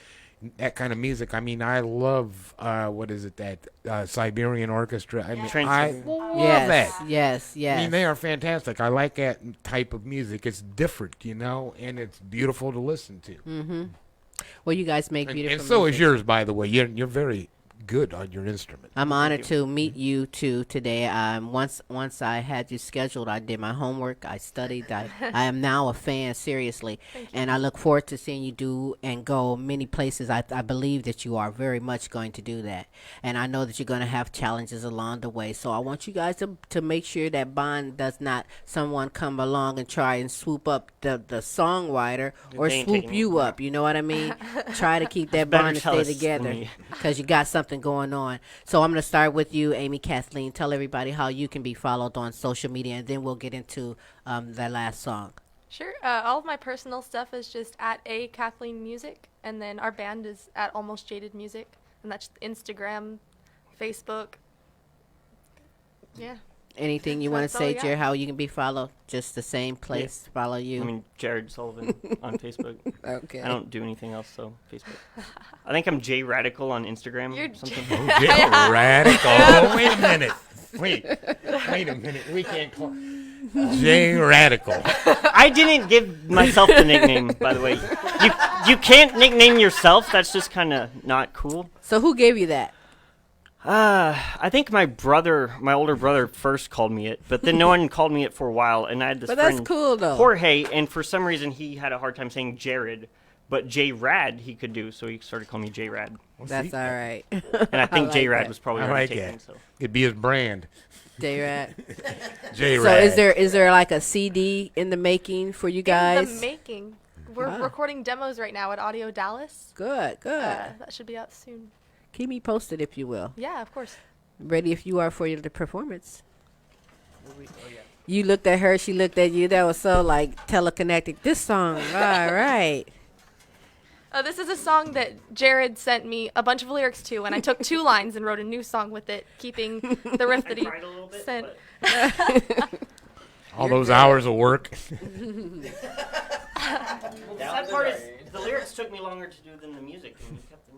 that kind of music. I mean, I love. What is it? That Siberian Orchestra. I mean, I love that. Yes. I mean, they are fantastic. I like that type of music. It's different, you know, and it's beautiful to listen to. Mm-hmm. Well, you guys make beautiful And so music. is yours, by the way. You're very good on your instrument. I'm honored to meet you two today. Once I had you scheduled, I did my homework. I studied. I am now a fan, seriously, and I look forward to seeing you do and go many places. I believe that you are very much going to do that, and I know that you're going to have challenges along the way. So I want you guys to make sure that bond does not someone come along and try and swoop up the songwriter or They ain't swoop taking you up. You know what I mean? Try to keep that Better bond and tell stay us than together me. because you got something going on. So I'm going to start with you, Amy Kathleen. Tell everybody how you can be followed on social media, and then we'll get into that last song. sure. All of my personal stuff is just at A Kathleen Music, and then our band is at Almost Jaded Music, and that's Instagram, Facebook. Yeah. Anything you want to That's all say, we Jared, got. how you can be followed? Just the same place, follow you. I mean, Jared Sullivan on Facebook. Okay. I don't do anything else, so Facebook. I think I'm J Radical on Instagram. You're or something. Oh, J Radical. Oh, wait a minute. Wait a minute. We can't call J Radical. I didn't give myself the nickname, by the way. You can't nickname yourself. That's just kind of not cool. So who gave you that? I think my older brother first called me it, but then no one called me it for a while, and I had this But friend, that's cool, though. Jorge, and for some reason he had a hard time saying Jared, but J-Rad he could do, so he started calling me J-Rad. That's all right. And I think like J-Rad that. was probably I already like taken. it. So. It'd be his brand. J-Rad. J-Rad. So is there like a CD in the making for you guys? In the making. We're recording demos right now at Audio Dallas. Good. That should be out soon. Keep me posted, if you will. Yeah, of course. Ready if you are for the performance. You looked at her, she looked at you. That was so like telekinetic. This song, all right. This is a song that Jared sent me a bunch of lyrics to, and I took 2 lines and wrote a new song with it, keeping the riff that he sent. All those hours of work. The sad part is the lyrics took me longer to do than the music, and you kept the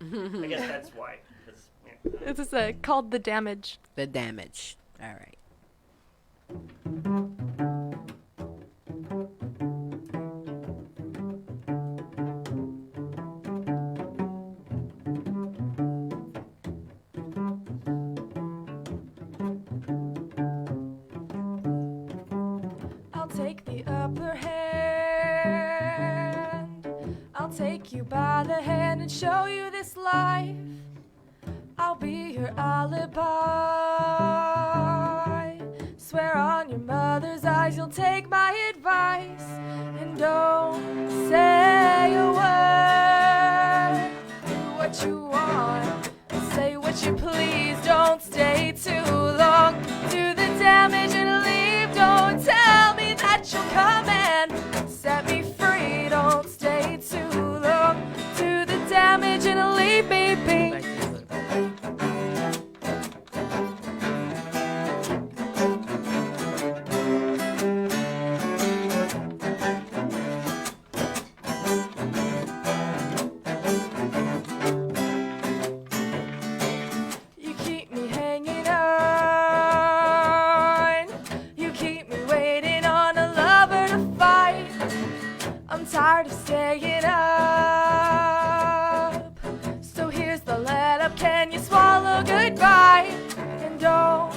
music. I guess that's why. This is called The Damage. The Damage. All right. I'll take the upper hand. I'll take you by the hand and show you this life. I'll be your alibi. Swear on your mother's eyes you'll take my advice. And don't say a word. Do what you want. Say what you please. Don't stay too long. Do the damage and leave. Don't tell me that you'll come and set me free. Don't stay too long. Do the damage and leave me be. Tired of staying up, so here's the let up. Can you swallow goodbye? And don't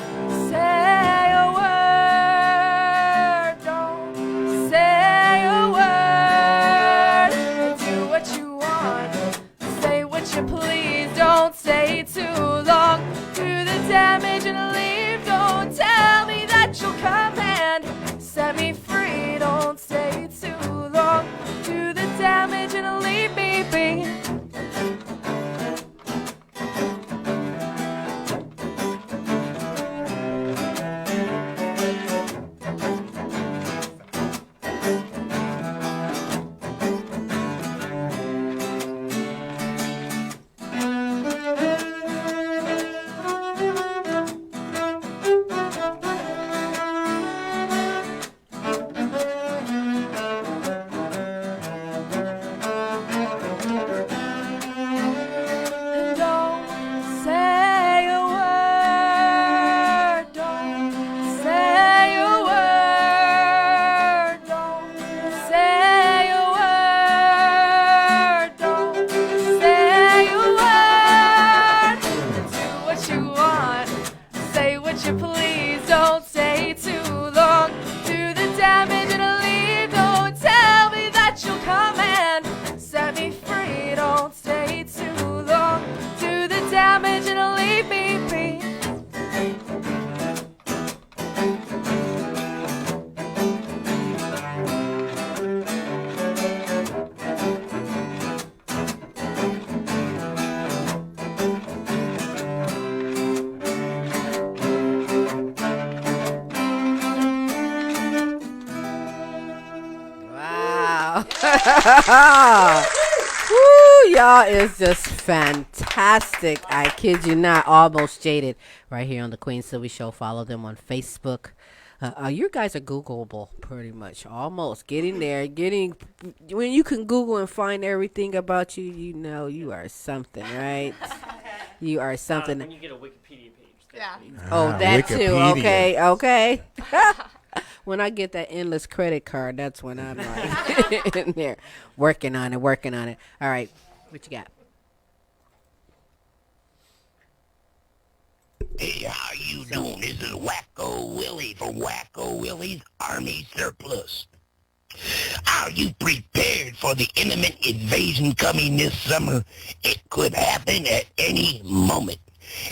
say a word. Don't say a word. Do what you want. Say what you please. Don't stay too long. Do the damage and leave. Don't tell me that you'll come and set me free. Don't stay too long. Do the damage and leave me be. Woo, y'all is just fantastic. I kid you not. Almost Jaded right here on the Queen Silvy Show. Follow them on Facebook. You guys are Googleable pretty much. Almost getting there. When you can Google and find everything about you, you know you are something, right? You are something. When you get a Wikipedia page. Yeah. Oh, that Wikipedia. too. Okay. When I get that endless credit card, that's when I'm like in there working on it. All right, what you got? Hey, how you doing? This is Wacko Willie from Wacko Willie's Army Surplus. Are you prepared for the imminent invasion coming this summer? It could happen at any moment.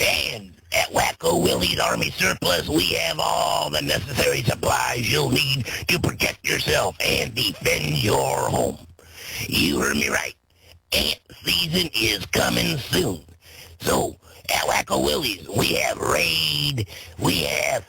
And at Wacko Willie's Army Surplus, we have all the necessary supplies you'll need to protect yourself and defend your home. You heard me right. Ant season is coming soon. So, At Wacko Willie's, we have Raid, we have,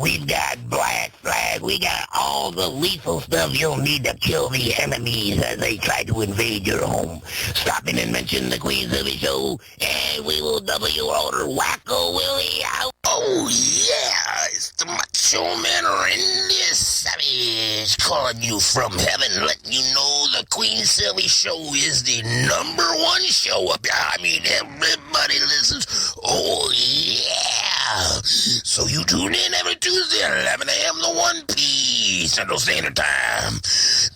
we've got Black Flag, we got all the lethal stuff you'll need to kill the enemies as they try to invade your home. Stop in and mention the Queen Silvy Show, and we will double your order. Wacko Willie out. Oh yeah, it's the Macho Man Randy Savage calling you from heaven, letting you know the Queen Silvy Show is the #1 show up here. I mean, everybody listens. Oh yeah. So you tune in every Tuesday at 11 a.m. to 1 p.m. Central Standard Time.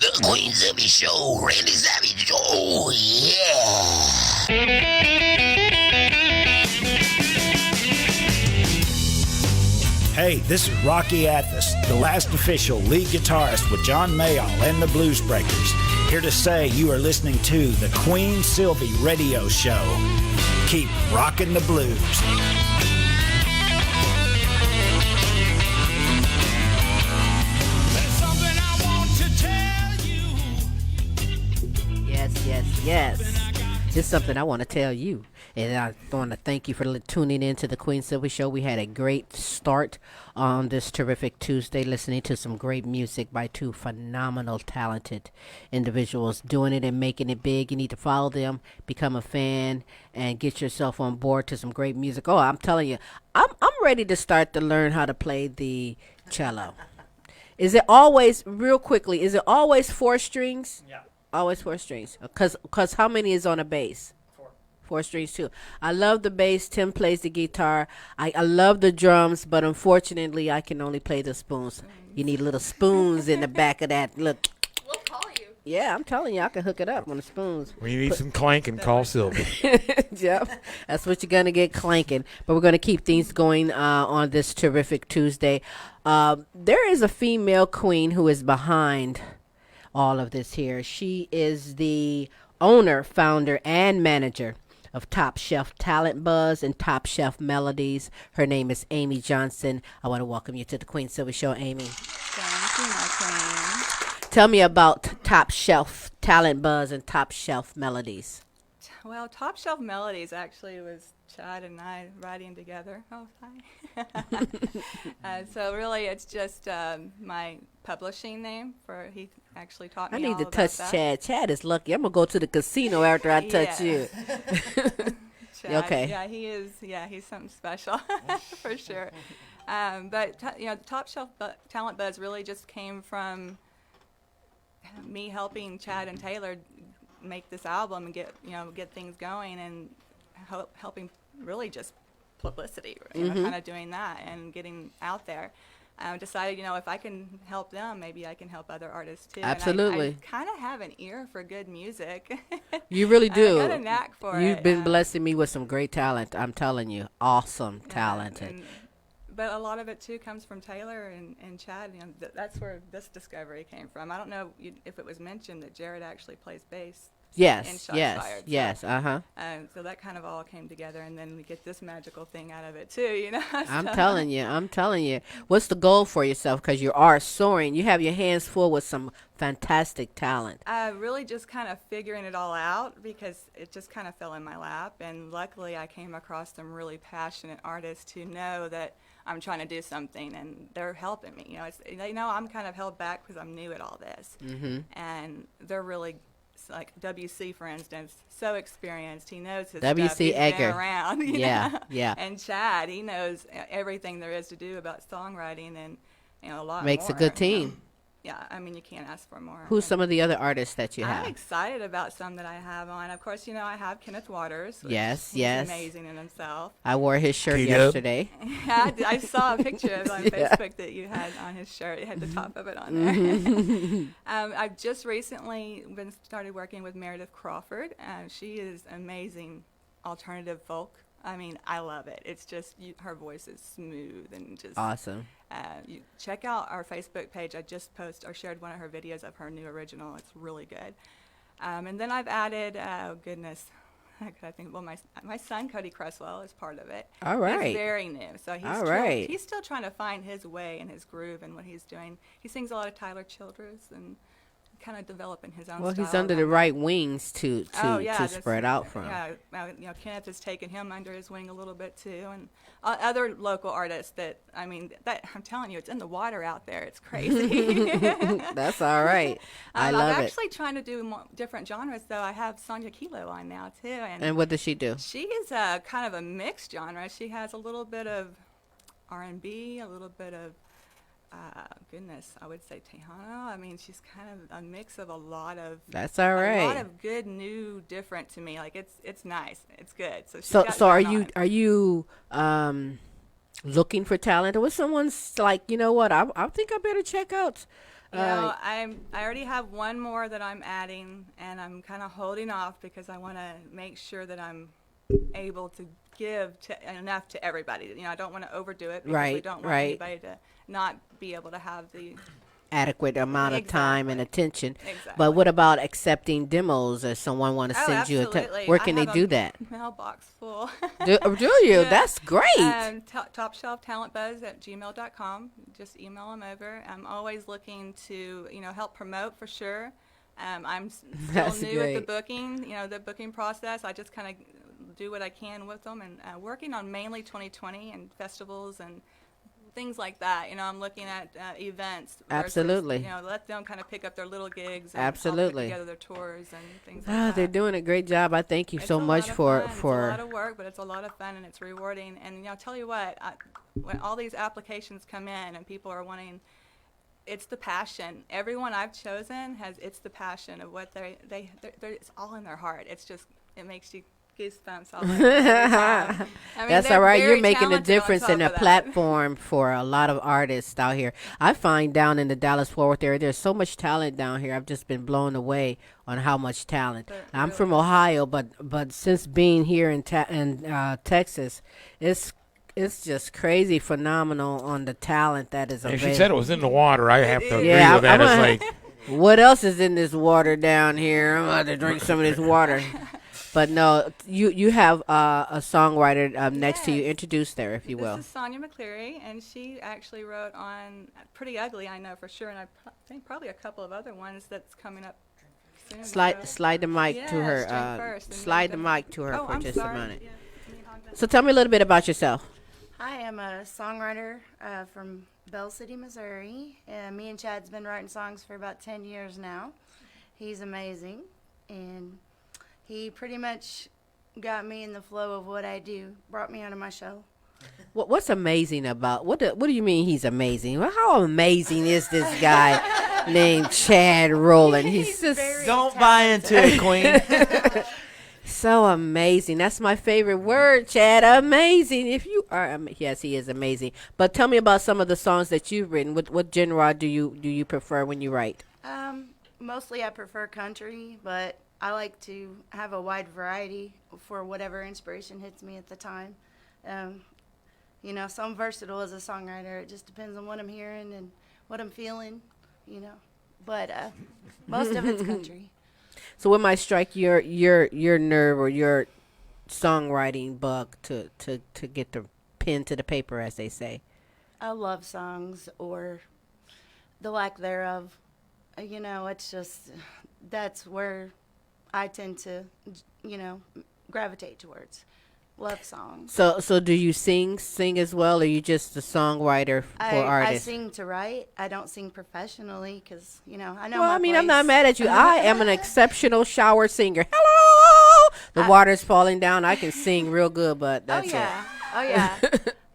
The Queen Silvy Show, Randy Savage. Oh yeah. Hey, this is Rocky Athos, the last official lead guitarist with John Mayall and the Blues Breakers, here to say you are listening to the Queen Silvy Radio Show. Keep rocking the blues. There's something I want to tell you. Yes. It's something I want to tell you. And I want to thank you for tuning in to the Queen Silvy Show. We had a great start on this terrific Tuesday, listening to some great music by two phenomenal, talented individuals doing it and making it big. You need to follow them, become a fan, and get yourself on board to some great music. Oh, I'm telling you, I'm ready to start to learn how to play the cello. Is it always, real quickly, is it always 4 strings? Yeah. Always 4 strings. Because how many is on a bass? 4 strings too. I love the bass. Tim plays the guitar. I love the drums, but unfortunately, I can only play the spoons. You need little spoons in the back of that. Look. We'll call you. Yeah, I'm telling you, I can hook it up on the spoons. When you need some clanking, call Sylvie. Yep, that's what you're gonna get, clanking. But we're gonna keep things going on this terrific Tuesday. There is a female queen who is behind all of this here. She is the owner, founder, and manager of Top Shelf Talent Buzz and Top Shelf Melodies. Her name is Amy Johnson. I want to welcome you to the Queen Silvy Show, Amy. Thank you, my queen. Tell me about Top Shelf Talent Buzz and Top Shelf Melodies. Well, Top Shelf Melodies actually was Chad and I writing together. Oh, hi. So really, it's just my publishing name. He actually taught me I need all to about touch that. Chad. Chad is lucky. I'm going to go to the casino after I touch you. Chad, Okay. Yeah, he is. Yeah, he's something special for sure. But Top Shelf Talent Buzz really just came from me helping Chad and Taylor make this album and get things going and helping really just publicity, kind of doing that and getting out there. I decided, if I can help them, maybe I can help other artists too. Absolutely. And I kind of have an ear for good music. You really do. I got a knack for it. You've been blessing me with some great talent. I'm telling you. Awesome, talented. But a lot of it too comes from Taylor and Chad. That's where this discovery came from. I don't know if it was mentioned that Jared actually plays bass. Yes, in yes, Shots Fired. yes, uh-huh. So that kind of all came together, and then we get this magical thing out of it too, I'm telling you. What's the goal for yourself? Because you are soaring. You have your hands full with some fantastic talent. Really just kind of figuring it all out because it just kind of fell in my lap, and luckily I came across some really passionate artists who know that I'm trying to do something, and they're helping me. They know I'm kind of held back because I'm new at all this, and they're really. Like WC, for instance, so experienced. He knows his stuff. He's Egger. Been around, Yeah. And Chad, he knows everything there is to do about songwriting, and a lot Makes more. A good team. Yeah, I mean, you can't ask for more. Who's some of the other artists that you have? I'm excited about some that I have on. Of course, I have Kenneth Waters. Yes, he's yes. amazing in himself. I wore his shirt yesterday. I saw a picture on Facebook that you had on his shirt. It had the top of it on there. I've just recently started working with Meredith Crawford. She is amazing alternative folk. I mean, I love it. It's just her voice is smooth and just awesome. You check out our Facebook page. I just shared one of her videos of her new original. It's really good. And then I've added, I think, my son Cody Cresswell is part of it. All right. He's very new, so he's still trying to find his way and his groove and what he's doing. He sings a lot of Tyler Childers and kind of developing his own Well, style. he's under the right wings to that's- spread out from. Yeah, Kenneth has taken him under his wing a little bit too, and other local artists that that I'm telling you, it's in the water out there. It's crazy. That's all right. I love I'm it. actually trying to do more different genres, though. I have Sonia Kilo on now too, And what does she do? She is a kind of a mixed genre. She has a little bit of R&B, a little bit of I would say Tejano. I mean, she's kind of a mix of a lot of. That's all right. A lot of good, new, different to me. Like it's nice. It's good. So are you looking for talent, or was someone's like, you know what? I think I better check out. I already have one more that I'm adding, and I'm kind of holding off because I want to make sure that I'm able to give enough to everybody. I don't want to overdo it because we don't want anybody to not be able to have the adequate amount of time and attention. Exactly. But what about accepting demos if someone want to send you where can they do that? Mailbox full. do you? Yeah. That's great. Topshelftalentbuzz@gmail.com. Just email them over. I'm always looking to help promote for sure. I'm still new at the booking, the booking process. I just kind of do what I can with them, and working on mainly 2020 and festivals and things like that. I'm looking at events. Absolutely. Versus, let them kind of pick up their little gigs. And absolutely. Put together their tours and things like that. They're doing a great job. I thank you so much for. It's a lot of work, but it's a lot of fun and it's rewarding. And I'll tell you what, when all these applications come in and people are wanting. It's the passion. Everyone I've chosen it's the passion of what it's all in their heart. It's just, it makes you goosebumps all the time. That's all right. You're making a difference in a platform for a lot of artists out here. I find down in the Dallas-Fort Worth area, there's so much talent down here. I've just been blown away on how much talent. I'm from Ohio, but since being here in Texas, it's just crazy, phenomenal on the talent that is available. She said it was in the water. I have to agree with that. It's like, what else is in this water down here? I'm about to drink some of this water. But no, you have a songwriter next to you. Introduce there, if you will. This is Sonia McCleary, and she actually wrote on Pretty Ugly, I know for sure, and I think probably a couple of other ones that's coming up soon. Slide the mic to her. Slide the mic to her for just sorry. a minute. Yeah. So tell me a little bit about yourself. I am a songwriter from Bell City, Missouri. Me and Chad's been writing songs for about 10 years now. He's amazing, and he pretty much got me in the flow of what I do, brought me onto my show. What's amazing about, what do you mean he's amazing? Well, how amazing is this guy named Chad Roland? He's just... Don't buy into it, Queen. So amazing. That's my favorite word, Chad. Amazing. If you are, yes, he is amazing. But tell me about some of the songs that you've written. What genre do you prefer when you write? Mostly I prefer country, but I like to have a wide variety for whatever inspiration hits me at the time. So I'm versatile as a songwriter. It just depends on what I'm hearing and what I'm feeling, But most of it's country. So what might strike your nerve or your songwriting bug to get the pen to the paper, as they say? Love songs or the lack thereof. It's just, that's where I tend to, gravitate towards. Love songs. So do you sing as well, or are you just a songwriter for artists? I sing to write. I don't sing professionally because, I know Well, my place. I'm not mad at you. I am an exceptional shower singer. Hello! The water's falling down. I can sing real good, but that's it. Oh, yeah.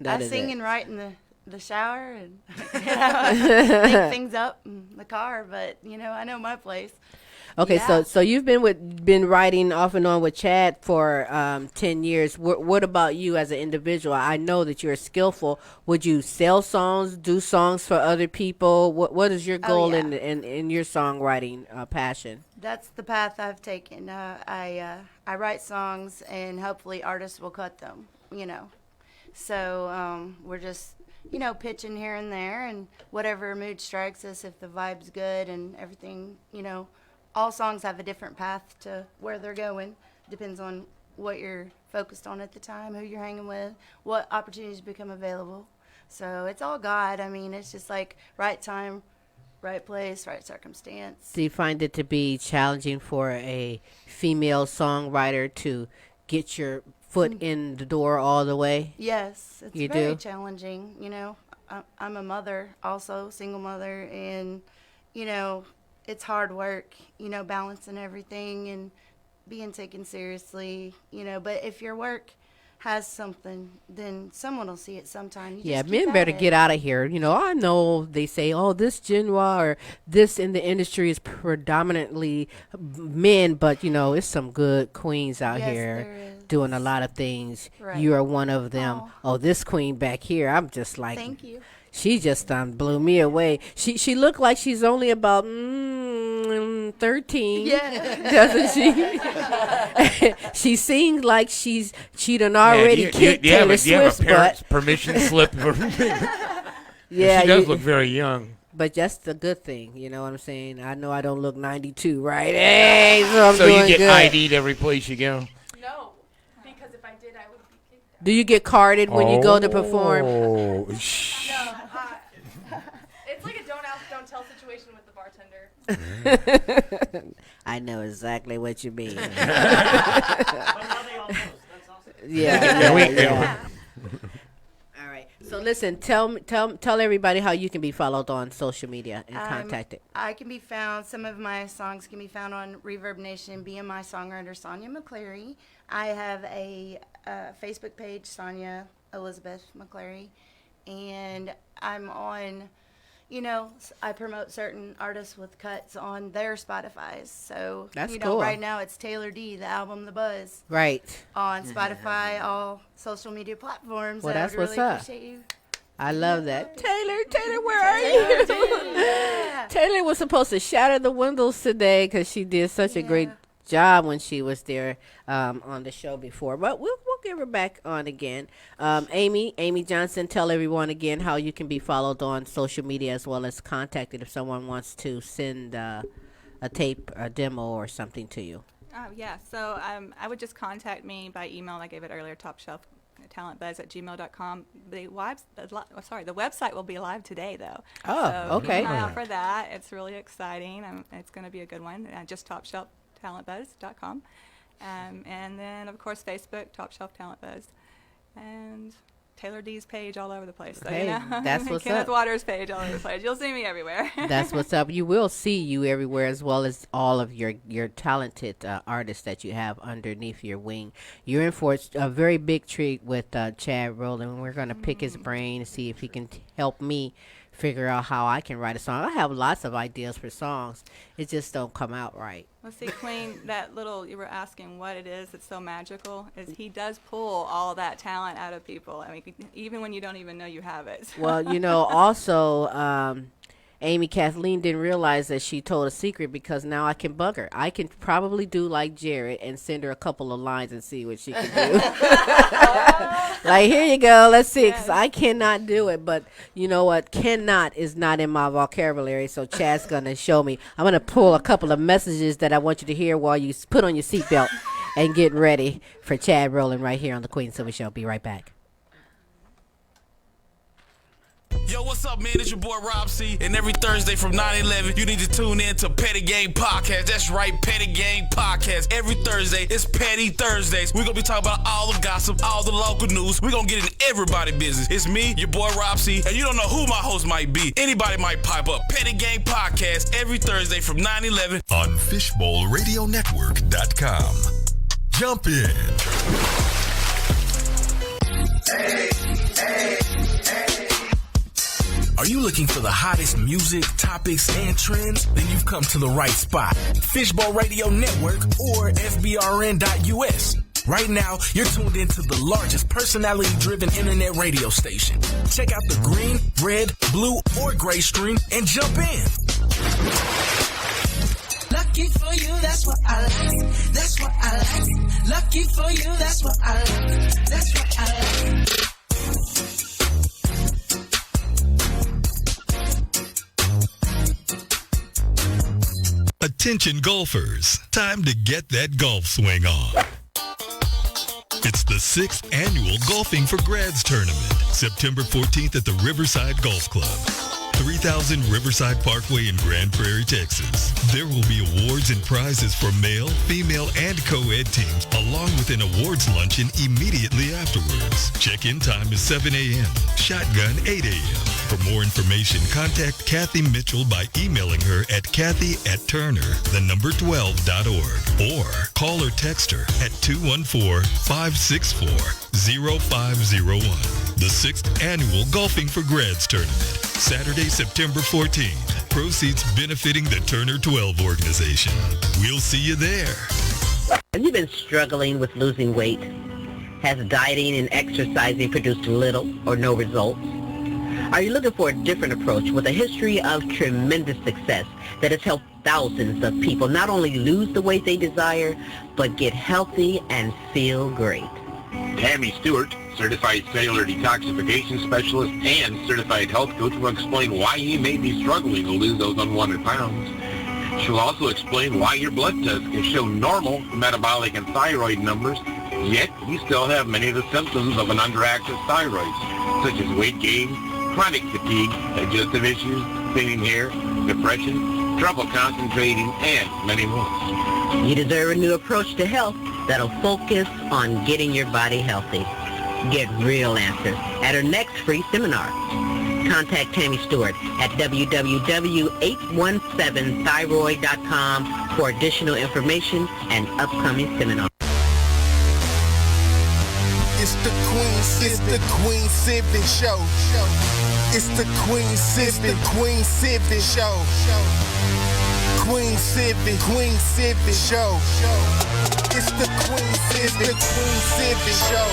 I sing it. and write in the shower and make things up in the car, but, I know my place. Okay, Yeah. so you've been writing off and on with Chad for 10 years. What about you as an individual? I know that you're skillful. Would you sell songs, do songs for other people? What is your goal in your songwriting passion? That's the path I've taken. I write songs, and hopefully artists will cut them, So we're just, pitching here and there, and whatever mood strikes us, if the vibe's good and everything, all songs have a different path to where they're going. Depends on what you're focused on at the time, who you're hanging with, what opportunities become available. So it's all God. I mean, it's just like right time, right place, right circumstance. Do you find it to be challenging for a female songwriter to get your foot in the door all the way? Yes, it's you very do? challenging. You know, I'm a mother also, single mother, and, you know, it's hard work, you know, balancing everything and being taken seriously, you know. But if your work has something, then someone will see it sometime. You Yeah, just men keep better at it. get out of here. You know, I know they say, oh, this genre or this in the industry is predominantly men, but, you know, it's some good queens out Yes, here there is. doing a lot of things. Right. You are one of them. Oh, this queen back here, I'm just like, Thank you. she just blew me away. She looked like she's only about 13, Yeah. doesn't she? She sings like she'd done already kicked Taylor Swift's butt. Permission slip. Yeah, she does look very young. But that's the good thing, you know what I'm saying? I know I don't look 92, right? Hey, so I'm So doing you get good. ID'd every place you go? No, because if I did, I would be kicked out. Do you get carded when you go to perform? Oh, No, it's like a don't ask, don't tell situation with the bartender. I know exactly what you mean. Yeah, Yeah. All right. So listen, tell everybody how you can be followed on social media and contacted. I can be found, some of my songs can be found on Reverb Nation, BMI songwriter Sonia McClary. I have a Facebook page, Sonia Elizabeth McClary, and I'm on, you know, I promote certain artists with cuts on their Spotify's. So, That's you know, cool. right now it's Taylor Dee, the album The Buzz. Right. On Spotify, all social media platforms. Well, I that's would what's really up. appreciate you. I love that. Taylor, where are you? Yeah. Taylor was supposed to shatter the windows today because she did such a great job when she was there on the show before. But we'll get her back on again. Amy Johnson, tell everyone again how you can be followed on social media as well as contacted if someone wants to send a tape, a demo, or something to you. Yeah, so I would just contact me by email. I gave it earlier, topshelftalentbuzz@gmail.com. The website will be live today, though. Oh, so okay. Keep an eye out for that. It's really exciting. It's going to be a good one. Just topshelftalentbuzz.com. And then, of course, Facebook, Top Shelf Talent Buzz. And Taylor Dee's page all over the place. So, Hey, you know, that's what's Kenneth up. Waters' page all over the place. You'll see me everywhere. That's what's up. You will see you everywhere as well as all of your talented artists that you have underneath your wing. You're in for a very big treat with Chad Roland. We're going to pick his brain and see if he can help me figure out how I can write a song. I have lots of ideas for songs. It just don't come out right. Well, see, Queen, that little, you were asking what it is that's so magical, is he does pull all that talent out of people. I mean, even when you don't even know you have it. Well, you know, also, Amy Kathleen didn't realize that she told a secret because now I can bug her. I can probably do like Jared and send her a couple of lines and see what she can do. Like, here you go. Let's see. Because I cannot do it. But you know what? Cannot is not in my vocabulary. So Chad's going to show me. I'm going to pull a couple of messages that I want you to hear while you put on your seatbelt and get ready for Chad Roland right here on the Queen Silvy Show. Be right back. Yo, what's up, man? It's your boy Rob C. And every Thursday from 9-11, you need to tune in to Petty Gang Podcast. That's right, Petty Gang Podcast. Every Thursday, it's Petty Thursdays. We're going to be talking about all the gossip, all the local news. We're going to get in everybody's business. It's me, your boy Rob C. And you don't know who my host might be. Anybody might pipe up. Petty Gang Podcast every Thursday from 9-11 on FishbowlRadioNetwork.com. Jump in. Are you looking for the hottest music, topics, and trends? Then you've come to the right spot. Fishbowl Radio Network or FBRN.US. Right now, you're tuned into the largest personality-driven internet radio station. Check out the green, red, blue, or gray stream and jump in. Lucky for you, that's what I like. That's what I like. Lucky for you, that's what I like. That's what I like. Attention golfers, time to get that golf swing on. It's the 6th annual Golfing for Grads Tournament, September 14th at the Riverside Golf Club. 3000 Riverside Parkway in Grand Prairie, Texas. There will be awards and prizes for male, female, and co-ed teams, along with an awards luncheon immediately afterwards. Check-in time is 7 a.m. Shotgun 8 a.m. For more information, contact Kathy Mitchell by emailing her at kathy@turner12.org or call or text her at 214-564-0501. The 6th Annual Golfing for Grads Tournament, Saturday, September 14th. Proceeds benefiting the Turner 12 organization. We'll see you there. Have you been struggling with losing weight? Has dieting and exercising produced little or no results? Are you looking for a different approach with a history of tremendous success that has helped thousands of people not only lose the weight they desire, but get healthy and feel great? Tammy Stewart, certified cellular detoxification specialist and certified health coach, will explain why you may be struggling to lose those unwanted pounds. She'll also explain why your blood tests can show normal metabolic and thyroid numbers, yet you still have many of the symptoms of an underactive thyroid, such as weight gain, chronic fatigue, digestive issues, thinning hair, depression, trouble concentrating, and many more. You deserve a new approach to health that'll focus on getting your body healthy. Get real answers at her next free seminar. Contact Tammy Stewart at www.817thyroid.com for additional information and upcoming seminars. It's the Queen Silvy Show. It's the Queen Silvy Show. Queen Silvy Show. It's the Queen Silvy Show.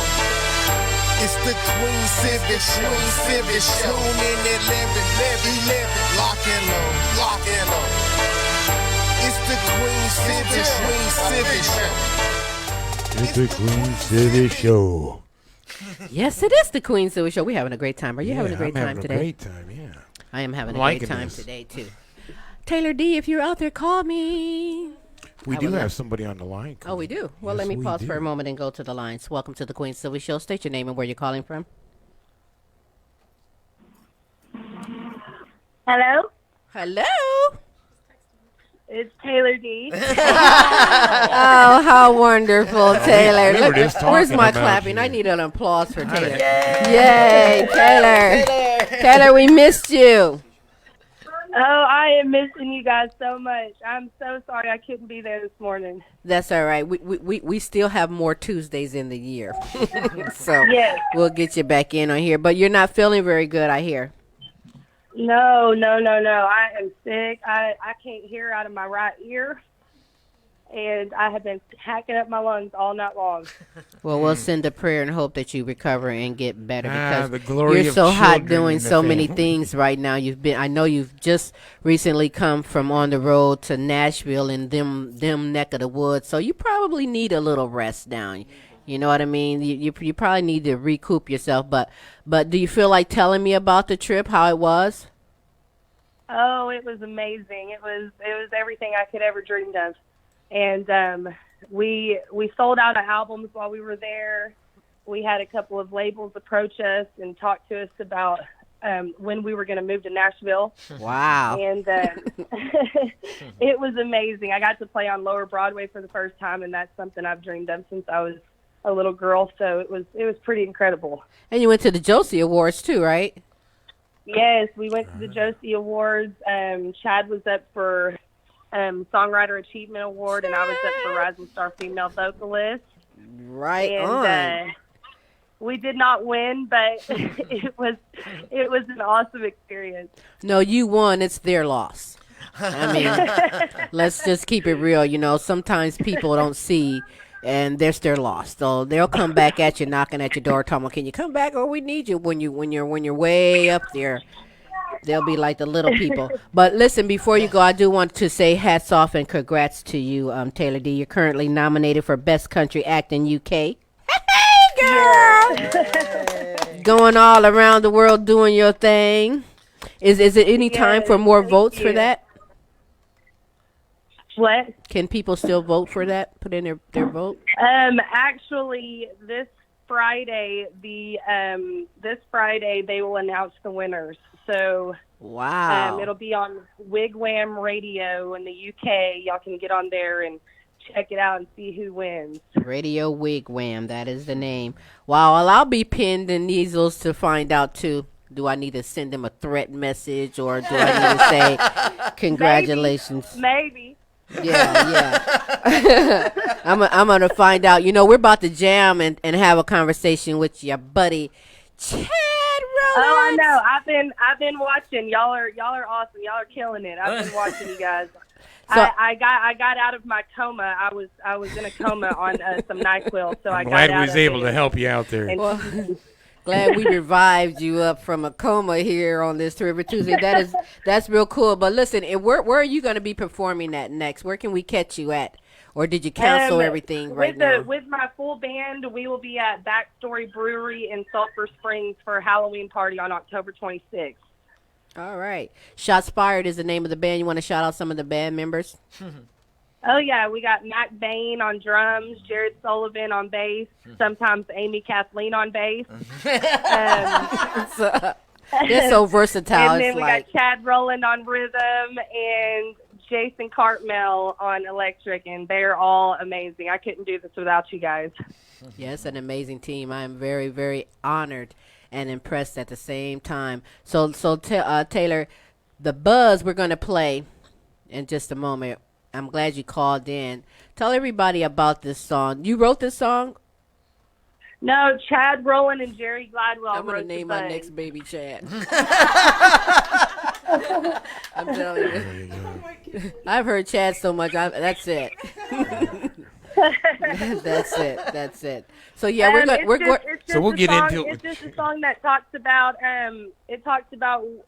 It's the Queen Silvy Show. Tune in at 11. Lock and load. It's the Queen Silvy Show. It's the Queen Silvy Show. Yes, it is the Queen Silvy Show. We're having a great time. Are you having a great time today? I'm having a great time, yeah. I am having I'm a great liking time this. today, too. Taylor Dee, if you're out there, call me. We do have somebody on the line. Oh, we do? Well, Yes, let me we pause do. for a moment and go to the lines. Welcome to the Queen Silvy Show. State your name and where you're calling from. Hello? Hello? It's Taylor Dee. Oh, how wonderful, Taylor. we were Look, just where's talking my about clapping? you. I need an applause for Taylor. Yay, Taylor. Taylor, we missed you. Oh, I am missing you guys so much. I'm so sorry I couldn't be there this morning. That's all right. We still have more Tuesdays in the year. So Yes. we'll get you back in on here. But you're not feeling very good, I hear. No. I am sick. I can't hear out of my right ear. And I have been hacking up my lungs all night long. Well, we'll send a prayer and hope that you recover and get better because the glory you're of so hot children doing in the so many family. things right now. I know you've just recently come from on the road to Nashville and them neck of the woods, so you probably need a little rest down. You know what I mean? You probably need to recoup yourself. But do you feel like telling me about the trip, how it was? Oh, it was amazing. It was everything I could ever dreamed of. And we sold out of albums while we were there. We had a couple of labels approach us and talk to us about when we were going to move to Nashville. Wow. And it was amazing. I got to play on Lower Broadway for the first time, and that's something I've dreamed of since I was a little girl. So it was pretty incredible. And you went to the Josie Awards too, right? Yes, we went to the Josie Awards. Chad was up for Songwriter Achievement Award, and I was up for Rising Star Female Vocalist. Right and, on. We did not win, but it was an awesome experience. No, you won. It's their loss. I mean, let's just keep it real. You know, sometimes people don't see, and their loss. So they'll come back at you, knocking at your door, talking, "Can you come back? Or we need you." When you're way up there, they'll be like the little people. But listen, before you go, I do want to say hats off and congrats to you, Taylor Dee. You're currently nominated for Best Country Act in UK. Hey, girl! Going all around the world doing your thing. Is it any time for more votes for that? What? Can people still vote for that? Put in their vote? Actually, this Friday, they will announce the winners. So wow, it'll be on Wigwam Radio in the UK. Y'all can get on there and check it out and see who wins. Radio Wigwam, that is the name. Wow, well, I'll be pinned in Easels to find out too. Do I need to send them a threat message, or do I need to say congratulations? Maybe. Yeah. I'm gonna find out. You know, we're about to jam and have a conversation with your buddy Chad Roland. Oh, I know. I've been watching. Y'all are awesome. Y'all are killing it. I've been watching you guys. So, I got out of my coma. I was in a coma on some NyQuil, so I got glad out we was of able it. to help you out there. Glad we revived you up from a coma here on this Terrific Tuesday. That's real cool. But listen, where are you going to be performing at next? Where can we catch you at? Or did you cancel everything right now? With my full band, we will be at Backstory Brewery in Sulphur Springs for a Halloween party on October 26th. All right. Shots Fired is the name of the band. You want to shout out some of the band members? Oh, yeah. We got Mac Bain on drums, Jared Sullivan on bass, sometimes Amy Kathleen on bass. They're so versatile. And then it's we like, got Chad Roland on rhythm and Jason Cartmel on electric, and they're all amazing. I couldn't do this without you guys. yeah, it's an amazing team. I am very, very honored and impressed at the same time. So Taylor, the buzz we're going to play in just a moment. I'm glad you called in. Tell everybody about this song. You wrote this song? No, Chad Roland and Jerry Gladwell. I'm going to name my next baby Chad. I'm telling you. I've heard Chad so much. That's it. That's it. So yeah, we'll get into it. It's just a song that talks about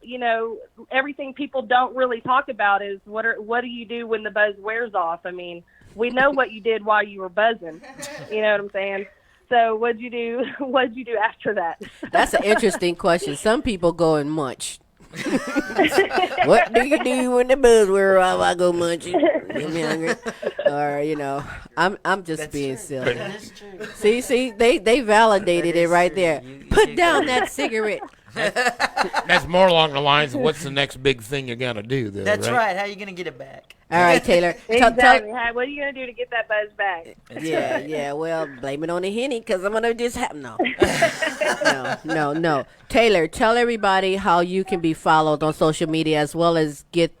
you know, everything people don't really talk about is what do you do when the buzz wears off? I mean, we know what you did while you were buzzing. You know what I'm saying? So what'd you do after that? That's an interesting question. Some people go and munch. What do you do when the buzz wears off? I go munching. Get me hungry. Or, you know, I'm just being silly. See, they validated it right there. Put down that cigarette. That's more along the lines of what's the next big thing you're going to do. Though, That's right. How are you going to get it back? All right, Taylor. Exactly. What are you going to do to get that buzz back? Yeah. Well, blame it on the Henny because I'm going to just have no. Taylor, tell everybody how you can be followed on social media as well as get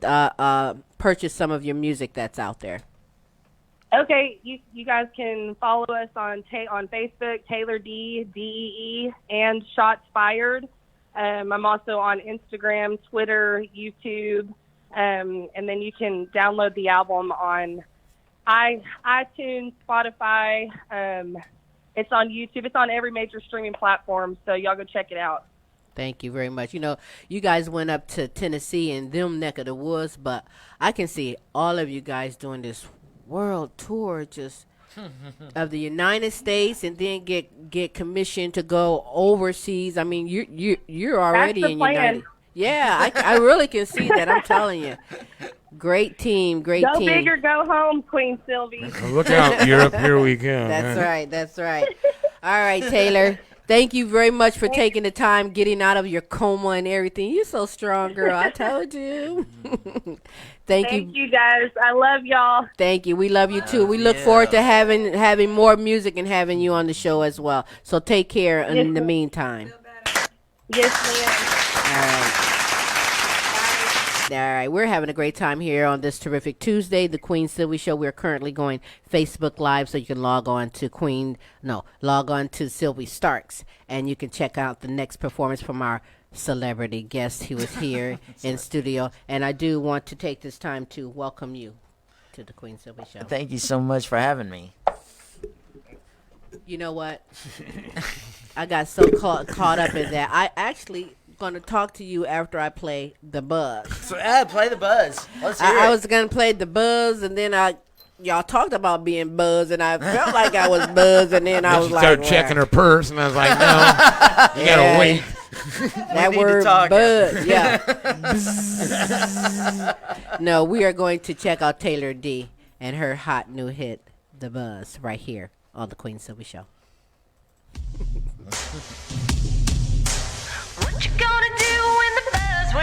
purchase some of your music that's out there. Okay, you guys can follow us on Facebook, Taylor Dee, DEE, and Shots Fired. I'm also on Instagram, Twitter, YouTube, and then you can download the album on iTunes, Spotify. It's on YouTube. It's on every major streaming platform, so y'all go check it out. Thank you very much. You know, you guys went up to Tennessee and them neck of the woods, but I can see all of you guys doing this world tour just of the United States and then get commissioned to go overseas. I mean, you're already in United. Yeah, I really can see that. I'm telling you. Great team. Go big or go home, Queen Silvy. Look out, Europe. Here we go. That's right. All right, Taylor. Thank you very much for taking the time, getting out of your coma and everything. You're so strong, girl. I told you. Thank you guys. I love y'all. Thank you. We love you too. We look forward to having more music and having you on the show as well. So take care in the meantime. Yes, ma'am. All right, we're having a great time here on this terrific Tuesday, the Queen Silvy Show. We're currently going Facebook Live, so you can log on to Sylvie Starks, and you can check out the next performance from our celebrity guest who is here in studio. And I do want to take this time to welcome you to the Queen Silvy Show. Thank you so much for having me. You know what? I got so caught up in that. I actually going to talk to you after I play the buzz. So play the buzz. Let's hear it. I was going to play the buzz, and then y'all talked about being buzzed, and I felt like I was buzzed, and then I was like, started checking her purse, and I was like, no, you gotta wait. That word buzz, yeah. No, we are going to check out Taylor Dee and her hot new hit, The Buzz, right here on the Queen Silvy Show. What you gonna do when the buzz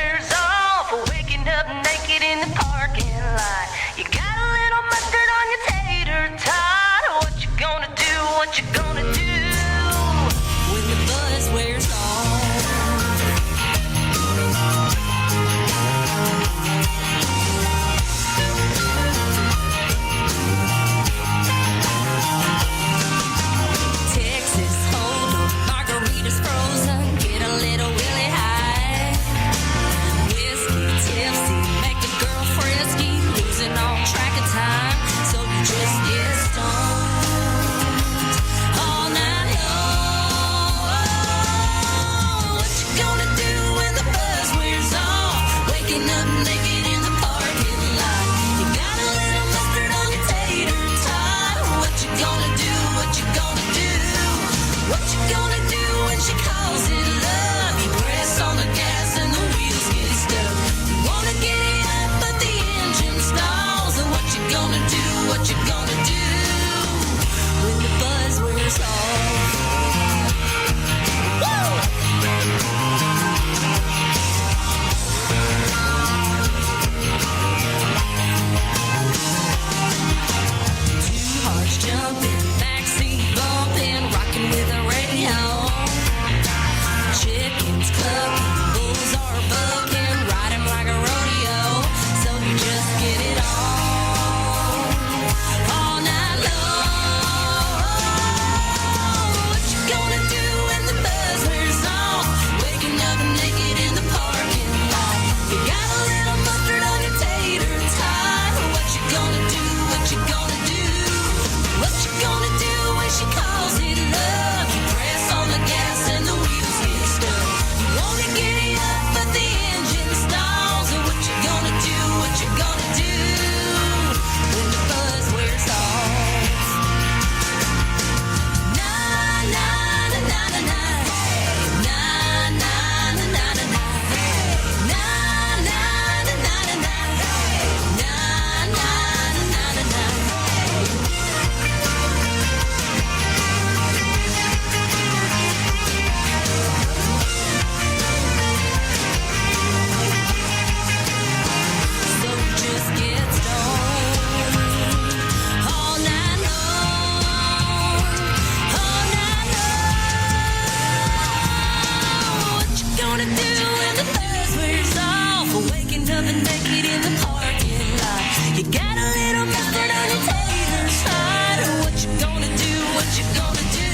living naked in the parking lot. You got a little comfort on your tater side. What you gonna do? What you gonna do?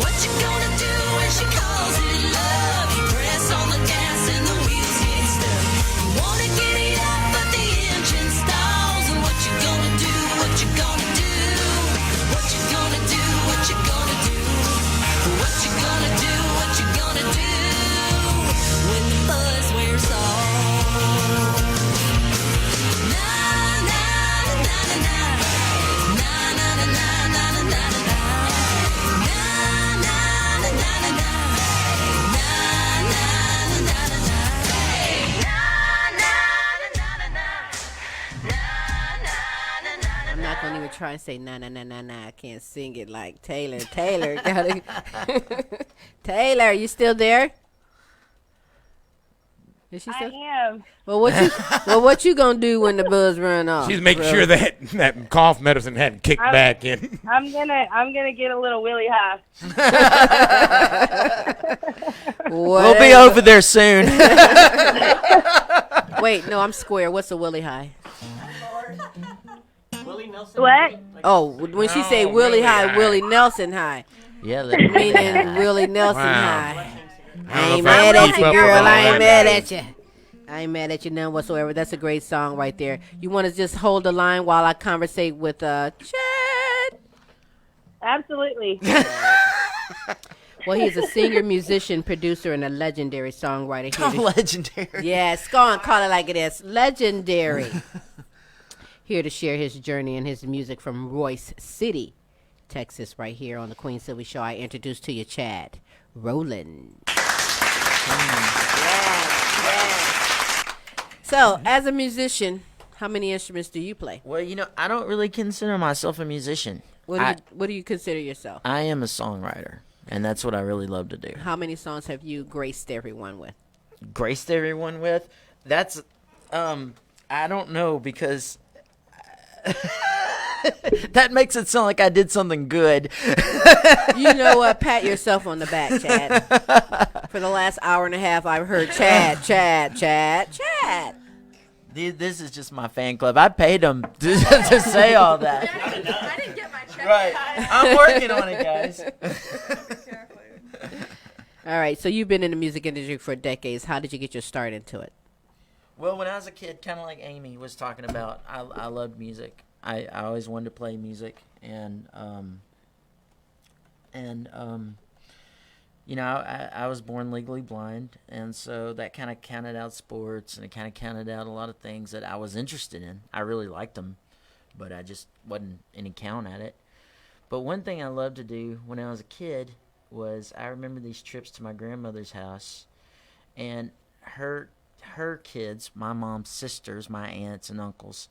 What you gonna do when she calls it love? You press on the gas and the wheels get stuck. You wanna get it up, but the engine stalls. And what you gonna do? What you gonna do? What you gonna do? What you gonna do? What you gonna do? What you gonna do when the buzz wears off? Na na na na na na na na na na na na. I'm not gonna even try and say na na na na na. I can't sing it like Taylor. Taylor, gotta. Taylor, you still there? Is she still? I am. Well, what you gonna do when the buzz run off? She's making sure that cough medicine hadn't kicked back in. I'm gonna get a little Willie high. We'll be over there soon. Wait, no, I'm square. What's a Willie high? Willie Nelson. What? Oh, when she say Willie high, Willie Nelson high. Yeah, meaning Willie Nelson high. I ain't know if I mad can at keep you, up girl. with all I ain't that. mad at you. I ain't mad at you none whatsoever. That's a great song right there. You want to just hold the line while I conversate with Chad? Absolutely. Well, he's a singer, musician, producer, and a legendary songwriter. Legendary. Yes, go on, call it like it is. Legendary. Here to share his journey and his music from Royce City, Texas, right here on the Queen Silvy Show. I introduce to you Chad Roland. So, as a musician, how many instruments do you play? Well, I don't really consider myself a musician. What do you consider yourself? I am a songwriter, and that's what I really love to do. How many songs have you graced everyone with? Graced everyone with? That's, I don't know, because that makes it sound like I did something good. You know what? Pat yourself on the back, Chad. For the last hour and a half, I've heard Chad. This is just my fan club. I paid them to say all that. I didn't get my check. Right. I'm working on it, guys. All right. So you've been in the music industry for decades. How did you get your start into it? Well, when I was a kid, kind of like Amy was talking about, I loved music. I always wanted to play music, and I was born legally blind, and so that kind of counted out sports, and it kind of counted out a lot of things that I was interested in. I really liked them, but I just wasn't any count at it. But one thing I loved to do when I was a kid was I remember these trips to my grandmother's house, and her kids, my mom's sisters, my aunts and uncles,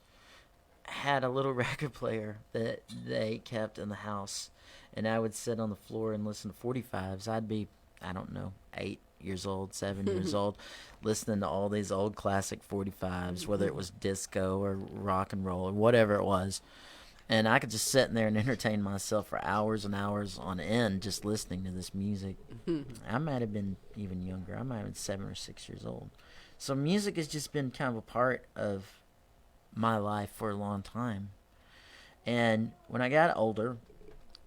had a little record player that they kept in the house, and I would sit on the floor and listen to 45s. I'd be, 8 years old, 7 years old, listening to all these old classic 45s, whether it was disco or rock and roll or whatever it was. And I could just sit in there and entertain myself for hours and hours on end just listening to this music. I might have been even younger. I might have been 7 or 6 years old. So music has just been kind of a part of my life for a long time. And when I got older,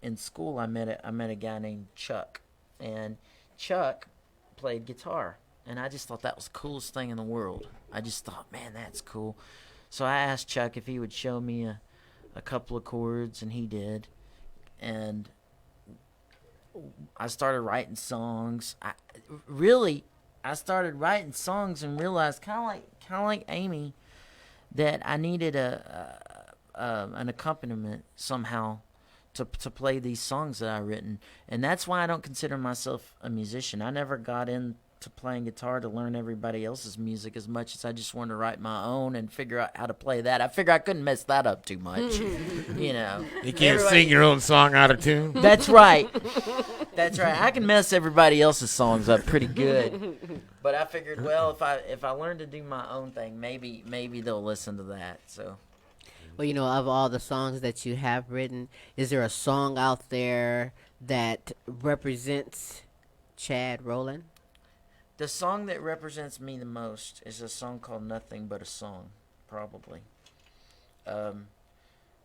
in school I met a guy named Chuck. And Chuck played guitar. And I just thought that was the coolest thing in the world. I just thought, man, that's cool. So I asked Chuck if he would show me a couple of chords, and he did. And I started writing songs. I started writing songs and realized, kind of like Amy, that I needed an accompaniment somehow to play these songs that I've written. And that's why I don't consider myself a musician. I never got into playing guitar to learn everybody else's music as much as I just wanted to write my own and figure out how to play that. I figure I couldn't mess that up too much. You can't sing your own song out of tune? That's right. That's right. I can mess everybody else's songs up pretty good. But I figured, well, if I learn to do my own thing, maybe they'll listen to that. So, well, of all the songs that you have written, is there a song out there that represents Chad Roland? The song that represents me the most is a song called Nothing But a Song, probably.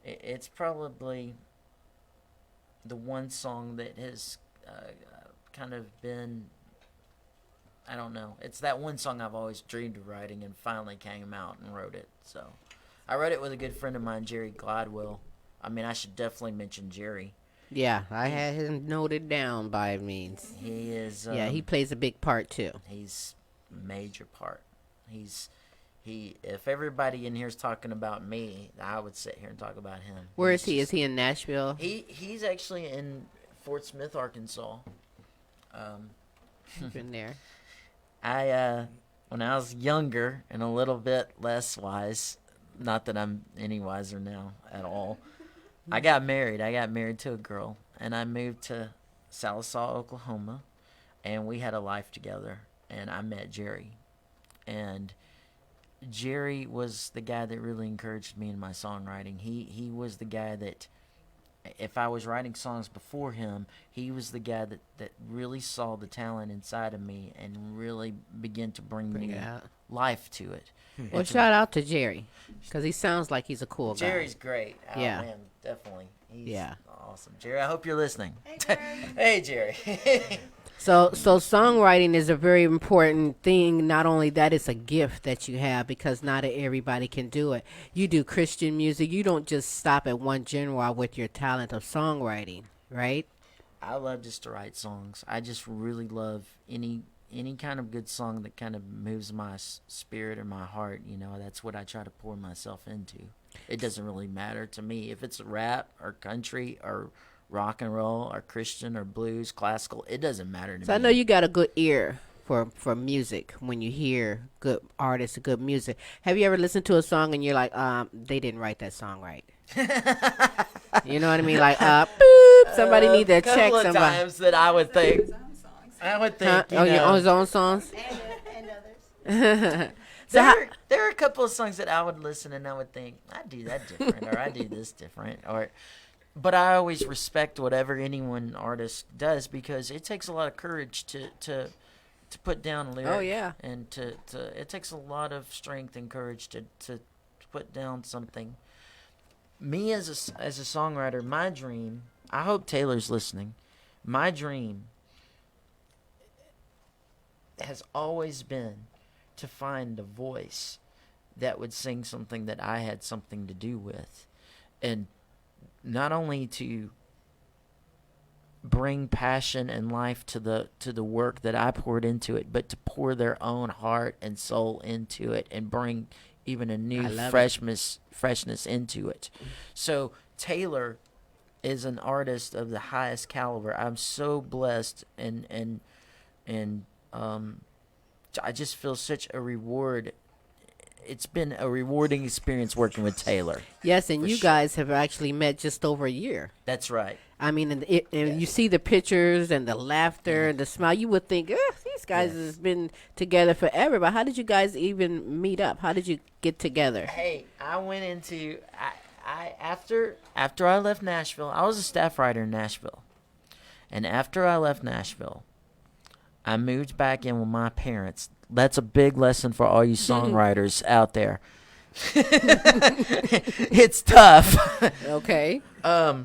It's probably the one song that has kind of been, I don't know. It's that one song I've always dreamed of writing and finally came out and wrote it. So I wrote it with a good friend of mine, Jerry Gladwell. I mean, I should definitely mention Jerry. Yeah, I had him noted down by means. He is. Yeah, he plays a big part too. He's a major part. If everybody in here is talking about me, I would sit here and talk about him. Where is he? Is he in Nashville? He's actually in Fort Smith, Arkansas. Been there. When I was younger and a little bit less wise, not that I'm any wiser now at all, I got married. I got married to a girl, and I moved to Sallisaw, Oklahoma, and we had a life together, and I met Jerry. And Jerry was the guy that really encouraged me in my songwriting. He was the guy that, if I was writing songs before him, he was the guy that really saw the talent inside of me and really began to bring me life to it. Well, shout out to Jerry, because he sounds like he's a cool guy. Jerry's great. Oh, yeah. Man, definitely. He's yeah. awesome. Jerry, I hope you're listening. Hey, Jerry. Hey, Jerry. So songwriting is a very important thing. Not only that, it's a gift that you have, because not everybody can do it. You do Christian music. You don't just stop at one genre with your talent of songwriting, right? I love just to write songs. I just really love any kind of good song that kind of moves my spirit or my heart. You know, that's what I try to pour myself into. It doesn't really matter to me if it's rap or country or rock and roll or Christian or blues, classical. It doesn't matter to me. So I know you got a good ear for music when you hear good artists, good music. Have you ever listened to a song and you're like, they didn't write that song right? You know what I mean? Like, boop, somebody need to check somebody. A couple of times that I would think. I would think, on his own songs? And others. There are a couple of songs that I would listen and I would think, I do that different, or I do this different, but I always respect whatever anyone artist does, because it takes a lot of courage to put down a lyric. Oh yeah. And it takes a lot of strength and courage to put down something. Me as a songwriter, my dream, I hope Taylor's listening, my dream has always been to find a voice that would sing something that I had something to do with, and not only to bring passion and life to the work that I poured into it, but to pour their own heart and soul into it and bring even a new freshness into it. So Taylor is an artist of the highest caliber. I'm so blessed and I just feel such a reward. It's been a rewarding experience working with Taylor. Yes, and you guys have actually met just over a year. That's right. I mean, and you see the pictures and the laughter and the smile. You would think, these guys have been together forever. But how did you guys even meet up? How did you get together? Hey, I went into after I left Nashville. I was a staff writer in Nashville, and after I left Nashville, I moved back in with my parents. That's a big lesson for all you songwriters out there. It's tough. Okay. I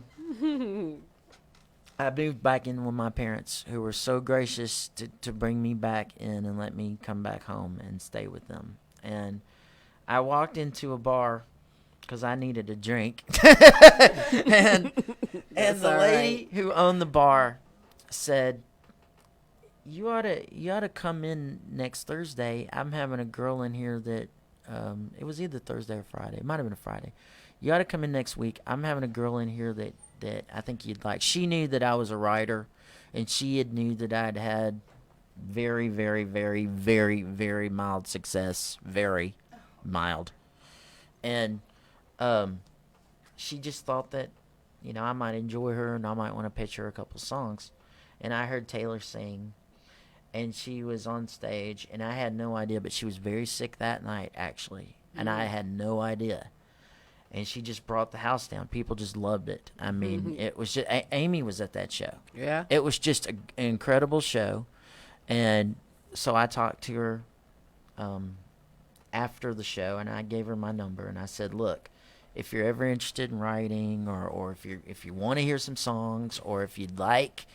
moved back in with my parents, who were so gracious to bring me back in and let me come back home and stay with them. And I walked into a bar because I needed a drink. and the lady who owned the bar said, You ought to come in next Thursday. I'm having a girl in here that it was either Thursday or Friday. It might have been a Friday. You ought to come in next week. I'm having a girl in here that I think you'd like. She knew that I was a writer, and she knew that I'd had very, very, very, very, very mild success. Very mild. And she just thought that, I might enjoy her and I might want to pitch her a couple songs. And I heard Taylor sing. And she was on stage, and I had no idea, but she was very sick that night, actually, and I had no idea. And she just brought the house down. People just loved it. I mean, it was just, Amy was at that show. Yeah. It was just an incredible show, and so I talked to her after the show, and I gave her my number, and I said, look, if you're ever interested in writing, or if you want to hear some songs, or if you'd like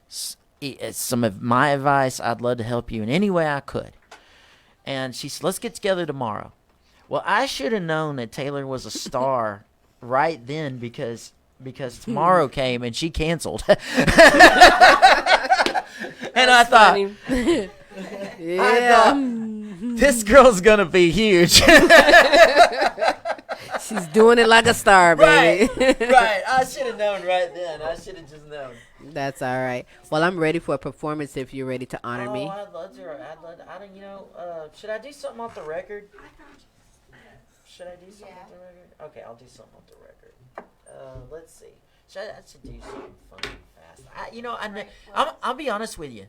some of my advice, I'd love to help you in any way I could. And she said, let's get together tomorrow. Well, I should have known that Taylor was a star right then, because tomorrow came and she canceled. And I thought, this girl's gonna be huge. She's doing it like a star, baby. Right. I should have known right then. I should have just known. That's all right. Well, I'm ready for a performance if you're ready to honor me. I'd love to. I don't, should I do something off the record? Should I do something off the record? Okay, I'll do something off the record. Let's see. I should do something fun and fast. I'll be honest with you.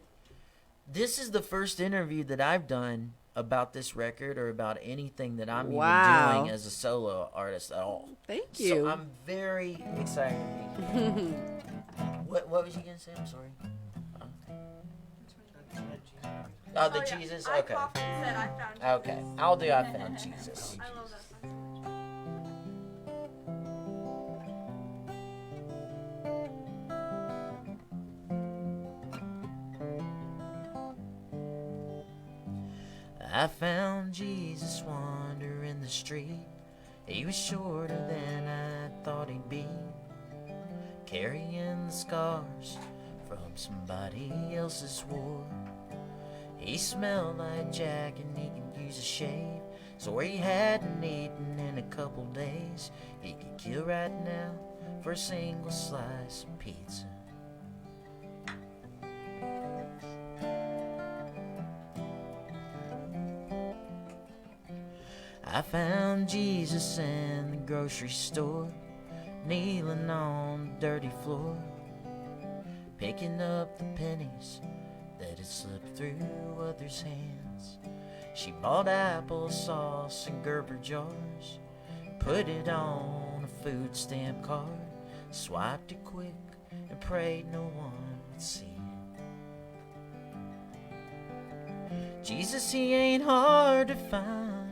This is the first interview that I've done about this record or about anything that I'm even doing as a solo artist at all. Thank you. So I'm very excited to be here. What was you gonna say? I'm sorry. Oh, the Jesus. Okay. Okay, I'll do. I found Jesus. I love that song. I found Jesus wandering the street. He was shorter than I thought he'd be, carrying the scars from somebody else's war. He smelled like Jack and he could use a shave, so he hadn't eaten in a couple days. He could kill right now for a single slice of pizza. I found Jesus in the grocery store, kneeling on the dirty floor, picking up the pennies that had slipped through others' hands. She bought applesauce in Gerber jars, put it on a food stamp card, swiped it quick and prayed no one would see it. Jesus, he ain't hard to find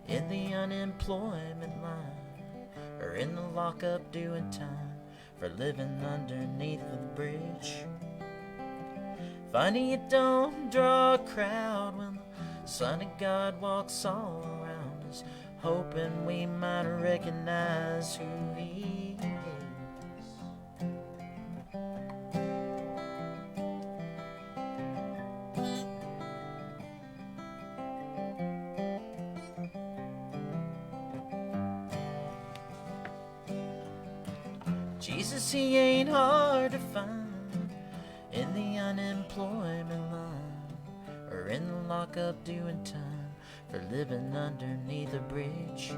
in the unemployment line, or in the lockup doing time for living underneath the bridge. Funny it don't draw a crowd when the Son of God walks all around us, hoping we might recognize who he is. Jesus, he ain't hard to find in the unemployment line, or in the lockup doing time for living underneath a bridge.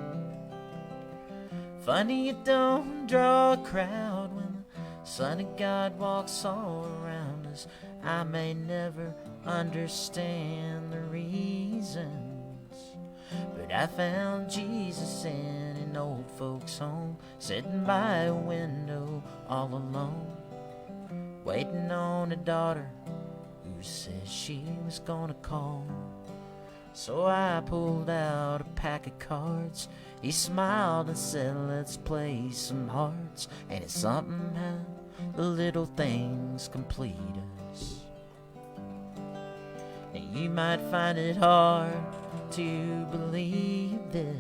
Funny it don't draw a crowd when the Son of God walks all around us. I may never understand the reasons, but I found Jesus in an old folks home, sitting by a window all alone, waiting on a daughter who said she was gonna call. So I pulled out a pack of cards. He smiled and said, let's play some hearts. And it's something how the little things complete us. Now you might find it hard to believe this,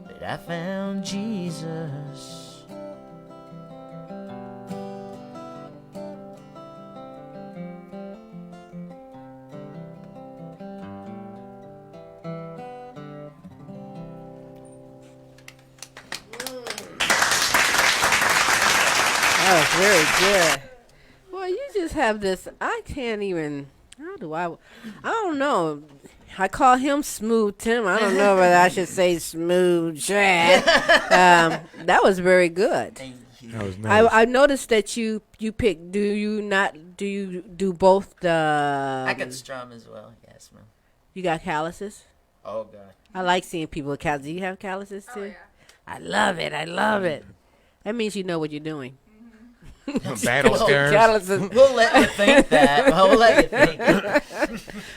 but I found Jesus. That was very good. Well, you just have this. I can't even. How do I don't know. I call him Smooth Tim. I don't know whether I should say Smooth Chad. That was very good. That was nice. I noticed that you pick. Do you do both the? I can strum as well. Yes, ma'am. You got calluses? Oh God. I like seeing people with calluses. Do you have calluses too? Oh, yeah. I love it. I love it. That means you know what you're doing. Battle scars. Calluses. We'll let you think that. We'll let you think that.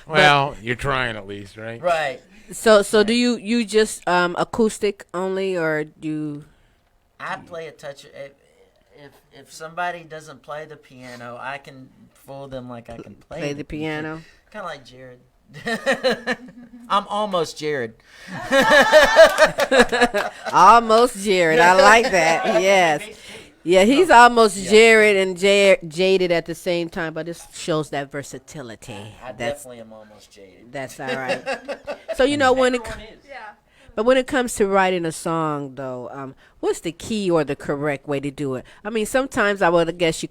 Well, you're trying at least, right? Right. So do you just acoustic only, or do? I play a touch. If somebody doesn't play the piano, I can fool them like I can play the piano. Kind of like Jared. I'm almost Jared. Almost Jared. I like that. Yes. Yeah, he's almost Jared and Jaded at the same time, but this shows that versatility. I definitely am almost Jaded. That's all right. So when it comes to writing a song, though, what's the key or the correct way to do it? I mean, sometimes I would guess you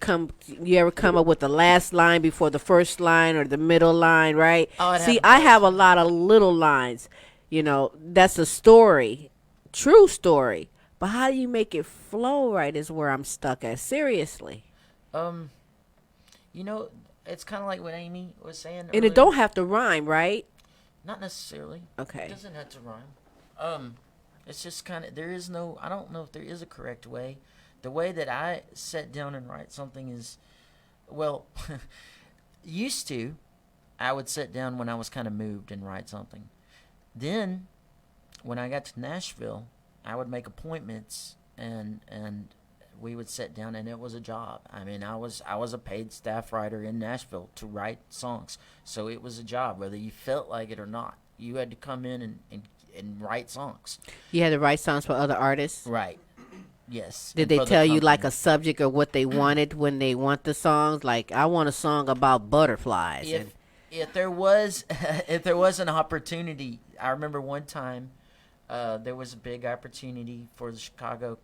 ever come up with the last line before the first line or the middle line, right? See, I have a lot of little lines. That's a story, true story. But how do you make it flow right is where I'm stuck at. Seriously. It's kind of like what Amy was saying And earlier. it don't have to rhyme, right? Not necessarily. Okay. It doesn't have to rhyme. It's just kind of, I don't know if there is a correct way. The way that I sit down and write something is, used to, I would sit down when I was kind of moved and write something. Then, when I got to Nashville, I would make appointments and we would sit down, and it was a job. I mean, I was a paid staff writer in Nashville to write songs, so it was a job whether you felt like it or not. You had to come in and write songs. You had to write songs for other artists? Right. Yes. Did they tell you like a subject or what they wanted when they want the songs? Like, I want a song about butterflies. If there was an opportunity, I remember one time there was a big opportunity for the Chicago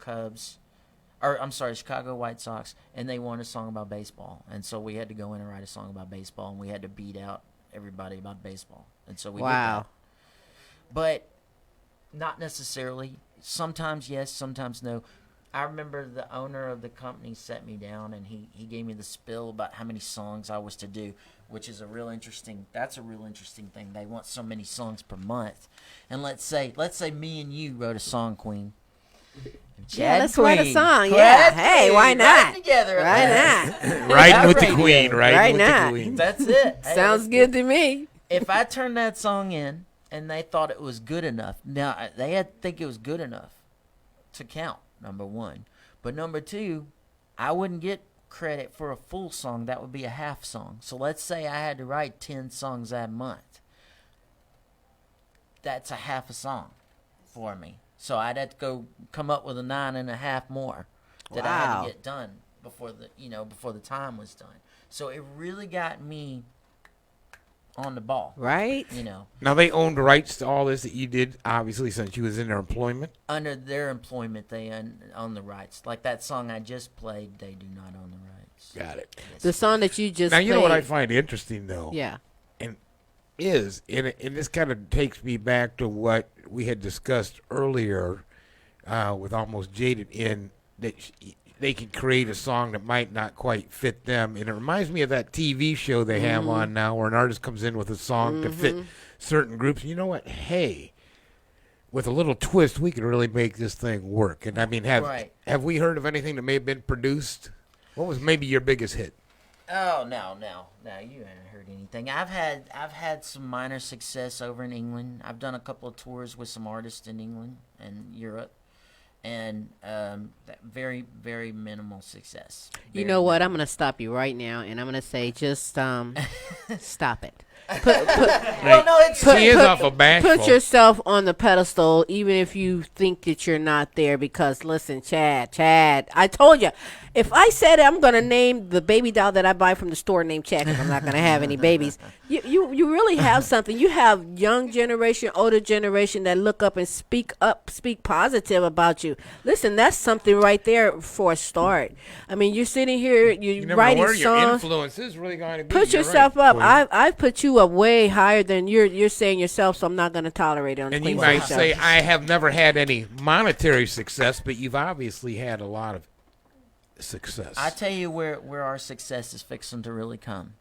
White Sox, and they wanted a song about baseball, and so we had to go in and write a song about baseball, and we had to beat out everybody about baseball, and so we did that. But not necessarily. Sometimes yes, sometimes no. I remember the owner of the company set me down, and he gave me the spiel about how many songs I was to do, which is a real interesting thing. They want so many songs per month. And let's say me and you wrote a song, Queen. Yeah, let's write a song. Yeah. Hey, why not? Together. Why not? Riding with the Queen, right with now. the Queen. That's it. Hey, Sounds good to me. If I turned that song in and they thought it was good enough, now they had to think it was good enough to count, number one. But number two, I wouldn't get credit for a full song. That would be a half song. So let's say I had to write 10 songs that month. That's a half a song for me. So I'd have to go come up with a 9.5 more that I had to get done before the time was done. So it really got me on the ball. Right? Now, they owned rights to all this that you did, obviously, since you was in their employment? Under their employment, they own the rights. Like that song I just played, they do not own the rights. Got it. Yes. The song that you just Now, you know what I played- find interesting, though? Yeah. And this kind of takes me back to what we had discussed earlier with Almost Jaded, in that they can create a song that might not quite fit them. And it reminds me of that TV show they have on now where an artist comes in with a song to fit certain groups. You know what? Hey, with a little twist, we could really make this thing work. And I mean, have we heard of anything that may have been produced? What was maybe your biggest hit? Oh, no, you haven't heard anything. I've had some minor success over in England. I've done a couple of tours with some artists in England and Europe, and very, very minimal success. You know what? I'm going to stop you right now, and I'm going to say just stop it. Put yourself on the pedestal, even if you think that you're not there. Because listen, Chad, I told you, if I said I'm gonna name the baby doll that I buy from the store named Chad, because I'm not gonna have any babies. You really have something. You have young generation, older generation that look up and speak positive about you. Listen, that's something right there for a start. I mean, you're sitting here, you're writing songs. Your influence is really going to be. Put yourself up. I've put you up way higher than you're saying yourself, so I'm not going to tolerate it on the Queen Silvy Show. And you might say, show. I have never had any monetary success, but you've obviously had a lot of success. I tell you where our success is fixing to really come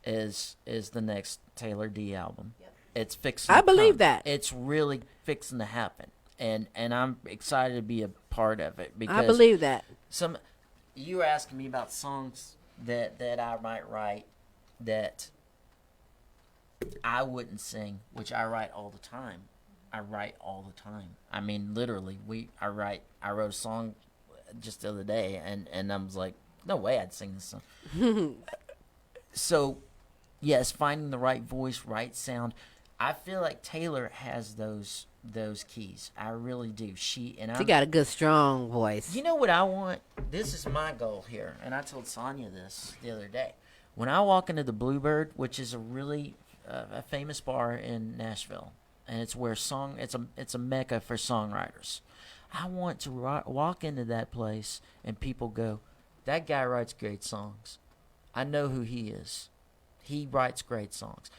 is the next Taylor Dee album. Yep. It's fixing to I believe come. that. It's really fixing to happen. And I'm excited to be a part of it because I believe that. you were asking me about songs that I might write that I wouldn't sing, which I write all the time. I write all the time. I mean, literally, I wrote a song just the other day, and I was like, no way I'd sing this song. So, yes, finding the right voice, right sound. I feel like Taylor has those keys. I really do. She got a good, strong voice. You know what I want? This is my goal here, and I told Sonia this the other day. When I walk into the Bluebird, which is a really a famous bar in Nashville, and it's where it's a mecca for songwriters. I want to walk into that place and people go, that guy writes great songs. I know who he is. He writes great songs.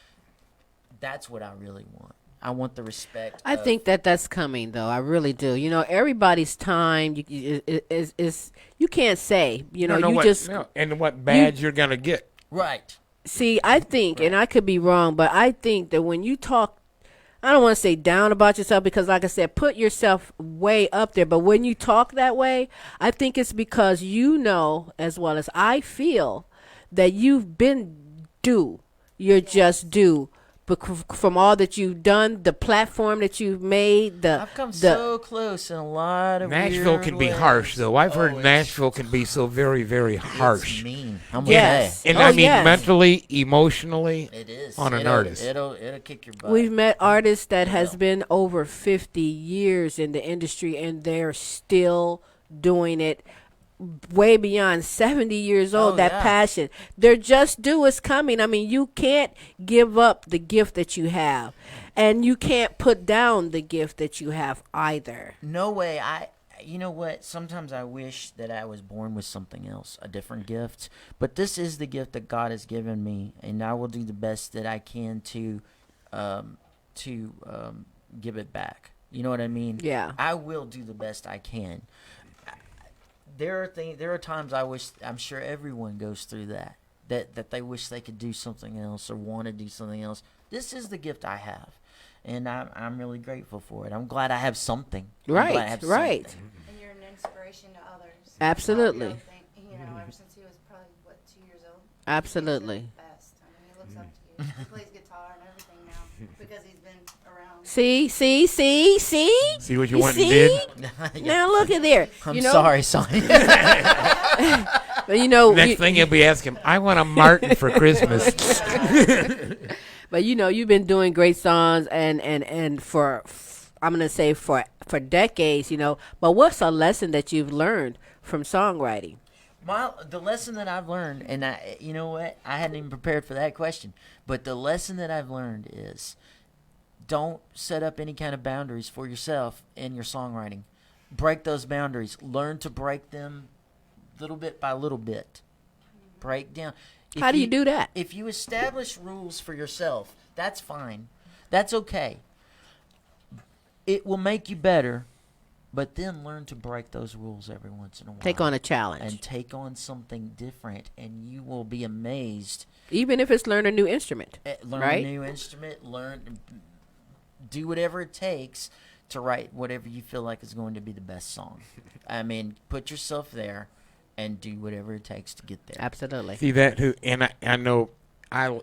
That's what I really want. I want the respect. I think that's coming, though. I really do. You know, everybody's time is you can't say. You know, and what badge you're gonna get. Right. See, I think, and I could be wrong, but I think that when you talk, I don't want to say down about yourself because, like I said, put yourself way up there. But when you talk that way, I think it's because you know, as well as I feel, that you've been due. You're just due. From all that you've done, the platform that you've made, I've come so close in a lot of Nashville weird can be ways. harsh, though. I've heard Nashville can be so very, very harsh. It's mean. I'm yes. And I mean mentally, emotionally, it is. on an artist. It'll kick your butt. We've met artists that has been over 50 years in the industry, and they're still doing it way beyond 70 years old. That passion, their just due is coming. I mean, you can't give up the gift that you have, and you can't put down the gift that you have either. No way. You know what? Sometimes I wish that I was born with something else, a different gift. But this is the gift that God has given me, and I will do the best that I can to give it back. You know what I mean? Yeah. I will do the best I can. There are times I'm sure everyone goes through that they wish they could do something else or want to do something else. This is the gift I have, and I'm really grateful for it. I'm glad I have something. Right. Something. And you're an inspiration to others. Absolutely. You know, ever since he was probably 2 years old. Absolutely. He's the best. I mean, he looks up to you. He plays guitar and everything now because he's been around. See? See what you went and did? Now look at there. I'm sorry, Sonny. But you know, next thing you'll be asking, I want a Martin for Christmas. But you know, you've been doing great songs and for I'm gonna say for decades, you know. But what's a lesson that you've learned from songwriting? The lesson that I've learned, and you know what, I hadn't even prepared for that question, but the lesson that I've learned is, don't set up any kind of boundaries for yourself in your songwriting. Break those boundaries. Learn to break them little bit by little bit. Break down. How do you do that? If you establish rules for yourself, that's fine. That's okay. It will make you better, but then learn to break those rules every once in a while. Take on a challenge. And take on something different, and you will be amazed. Even if it's learn a new instrument. Learn right? a new instrument. Do whatever it takes to write whatever you feel like is going to be the best song. I mean, put yourself there and do whatever it takes to get there. Absolutely. See that? And I know I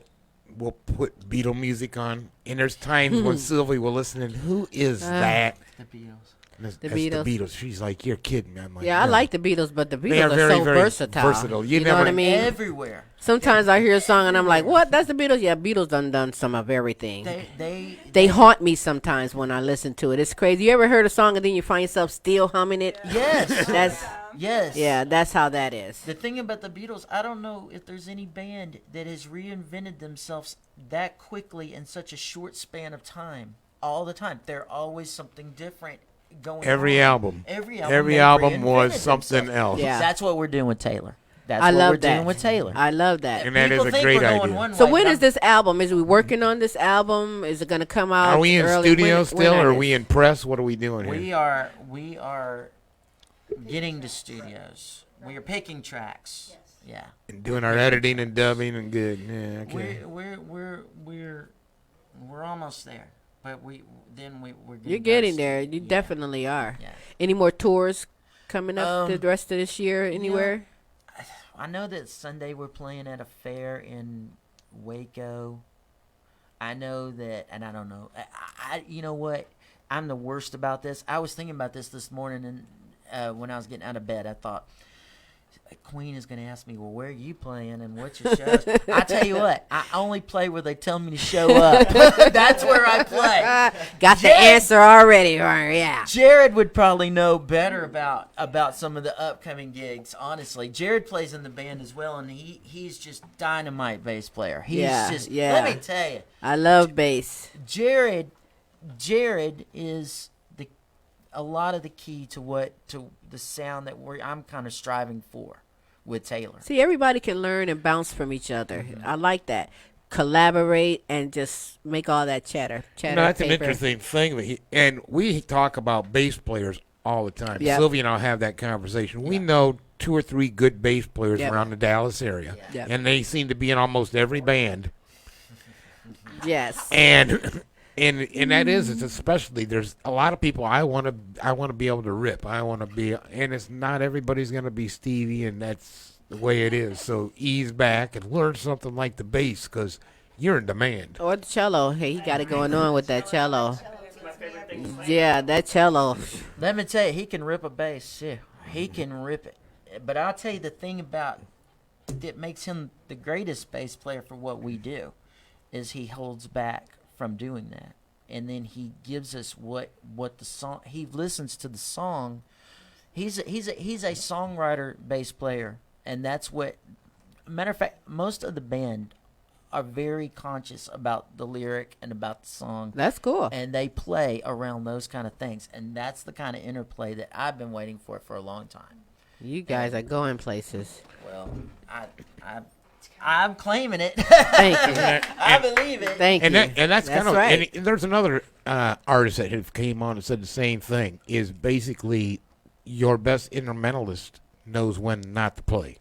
will put Beatle music on, and there's times when Sylvie will listen, and who is that? The Beatles. That's The the Beatles. Beatles. She's like, you're kidding me. I'm like, Yeah, I no. like the Beatles, but the They Beatles are are very, so very versatile. versatile. You know never- what I mean? Everywhere. Sometimes I hear a song and I'm like, what? That's the Beatles? Yeah, Beatles done some of everything. They haunt me sometimes when I listen to it. It's crazy. You ever heard a song and then you find yourself still humming it? Yes. Yes. Yeah, that's how that is. The thing about the Beatles, I don't know if there's any band that has reinvented themselves that quickly in such a short span of time. All the time. They're always something different going Every on. album. Every Every album album they was reinvented something themselves. else. Yeah. That's what we're doing with Taylor. That's I what love we're that. doing with Taylor. I love that. And that is People a think great we're going idea. one So way, when but is this album? Is we working on this album? Is it going to come out? Are we in early? studio When still, or are is we in press? What are we doing here? We are getting to studios. We are picking tracks. Yeah. And doing our editing and dubbing and good. Yeah, okay. We're almost there, but we're You're getting there. You definitely are. Yeah. Any more tours coming up the rest of this year anywhere? I know that Sunday we're playing at a fair in Waco. I know that, and I don't know. You know what? I'm the worst about this. I was thinking about this morning, and when I was getting out of bed, I thought, Queen is going to ask me, well, where are you playing and what's your shows? I tell you what, I only play where they tell me to show up. That's where I play. Got the answer already, yeah. Jared would probably know better about some of the upcoming gigs, honestly. Jared plays in the band as well, and he's just dynamite bass player. He's let me tell you. I love bass. Jared is a lot of the key to the sound that I'm kind of striving for with Taylor. See, everybody can learn and bounce from each other. I like that. Collaborate and just make all that chatter. That's an interesting thing. And we talk about bass players all the time. Yep. Sylvia and I have that conversation. We know 2 or 3 good bass players around the Dallas area, and they seem to be in almost every band. Yes. And that is, it's especially, there's a lot of people I want to be able to rip. And it's not everybody's going to be Stevie, and that's the way it is. So ease back and learn something like the bass, because you're in demand. Or the cello. Hey, he got it going on with that cello. Yeah, that cello. Let me tell you, he can rip a bass. Yeah, he can rip it. But I'll tell you the thing about that makes him the greatest bass player for what we do is he holds back from doing that, and then he gives us what the song. He listens to the song. He's a songwriter bass player, and that's what. Matter of fact, most of the band are very conscious about the lyric and about the song. That's cool. And they play around those kind of things, and that's the kind of interplay that I've been waiting for a long time. You guys are going places. Well, I'm claiming it. Thank you. I believe it. Thank you. And that's kind of right. And there's another artist that have came on and said the same thing. Is basically your best instrumentalist knows when not to play.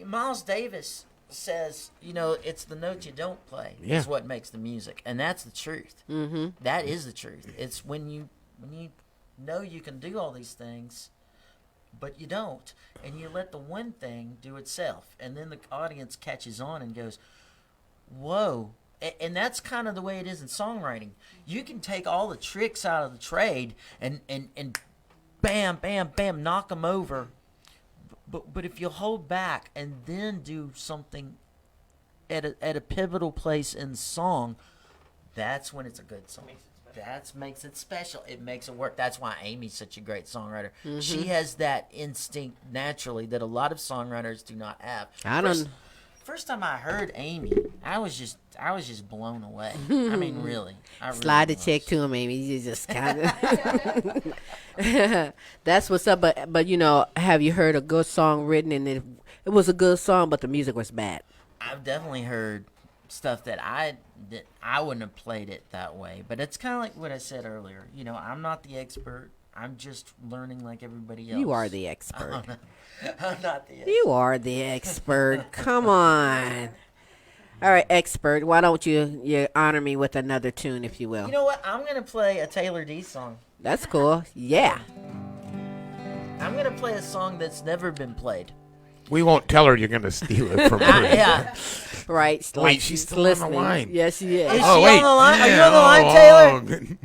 Miles Davis says, it's the note you don't play is what makes the music, and that's the truth. Mm-hmm. That is the truth. It's when you know you can do all these things, but you don't, and you let the one thing do itself, and then the audience catches on and goes, whoa. And that's kind of the way it is in songwriting. You can take all the tricks out of the trade and bam, bam, bam, knock them over, but if you hold back and then do something at a pivotal place in the song, that's when it's a good song. That makes it special. It makes it work. That's why Amy's such a great songwriter. Mm-hmm. She has that instinct naturally that a lot of songwriters do not have. First time I heard Amy, I was just blown away. I mean, really. Slide the check to him, Amy. You just kind of. That's what's up. But have you heard a good song written and it was a good song, but the music was bad? I've definitely heard stuff that I wouldn't have played it that way, but it's kind of like what I said earlier. I'm not the expert. I'm just learning like everybody else. You are the expert. I'm not the expert. You are the expert. Come on. All right, expert. Why don't you honor me with another tune, if you will? You know what? I'm gonna play a Taylor Dee song. That's cool. Yeah. I'm gonna play a song that's never been played. We won't tell her you're going to steal it from her. Yeah. Right. Wait, she's still listening. on the line. Yes, she is. Is she on the line? Are you on the line, Taylor?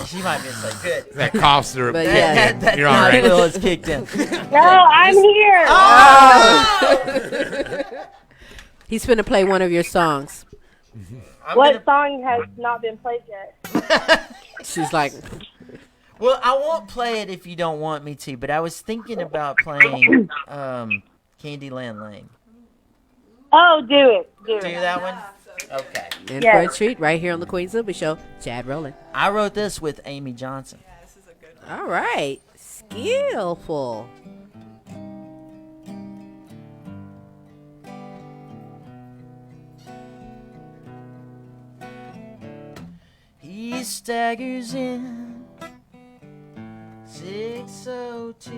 She might be so good. That coughs are. But yeah, that you're all right. has kicked in. No, I'm here. Oh! He's finna play one of your songs. What song has not been played yet? She's like, well, I won't play it if you don't want me to, but I was thinking about playing Candyland Lane. Oh, do it. Do that one? Okay. in for a treat right here on the Queen Silvy Show. Chad Roland. I wrote this with Amy Johnson. Yeah, this is a good one. All right. Skillful. He staggers in 6:02,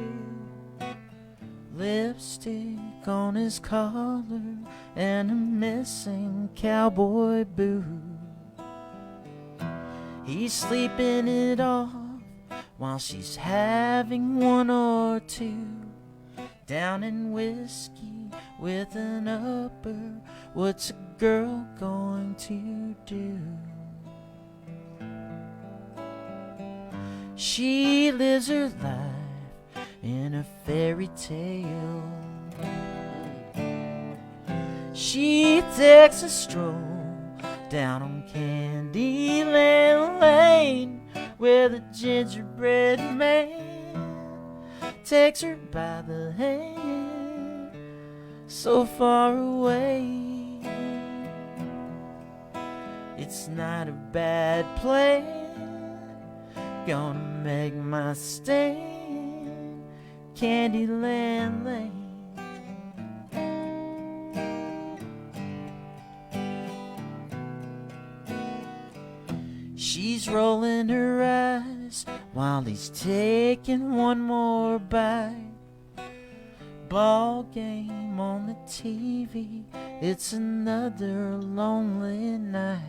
lipstick on his collar and a missing cowboy boot. He's sleeping it off while she's having one or two. down in whiskey with an upper. What's a girl going to do? She lives her life in a fairy tale. She takes a stroll down on Candyland Lane, where the gingerbread man takes her by the hand, so far away. It's not a bad plan, gonna make my stand, Candyland Lane. She's rolling her eyes while he's taking one more bite. Ball game on the TV, it's another lonely night.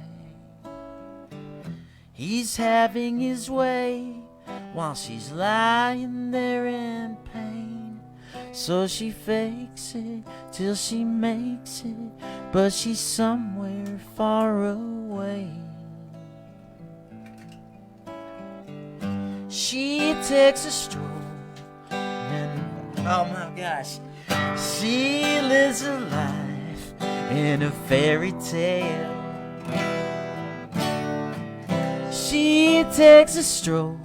He's having his way while she's lying there in pain. So she fakes it till she makes it, but she's somewhere far away. She takes a stroll and, oh my gosh, she lives her life in a fairy tale. She takes a stroll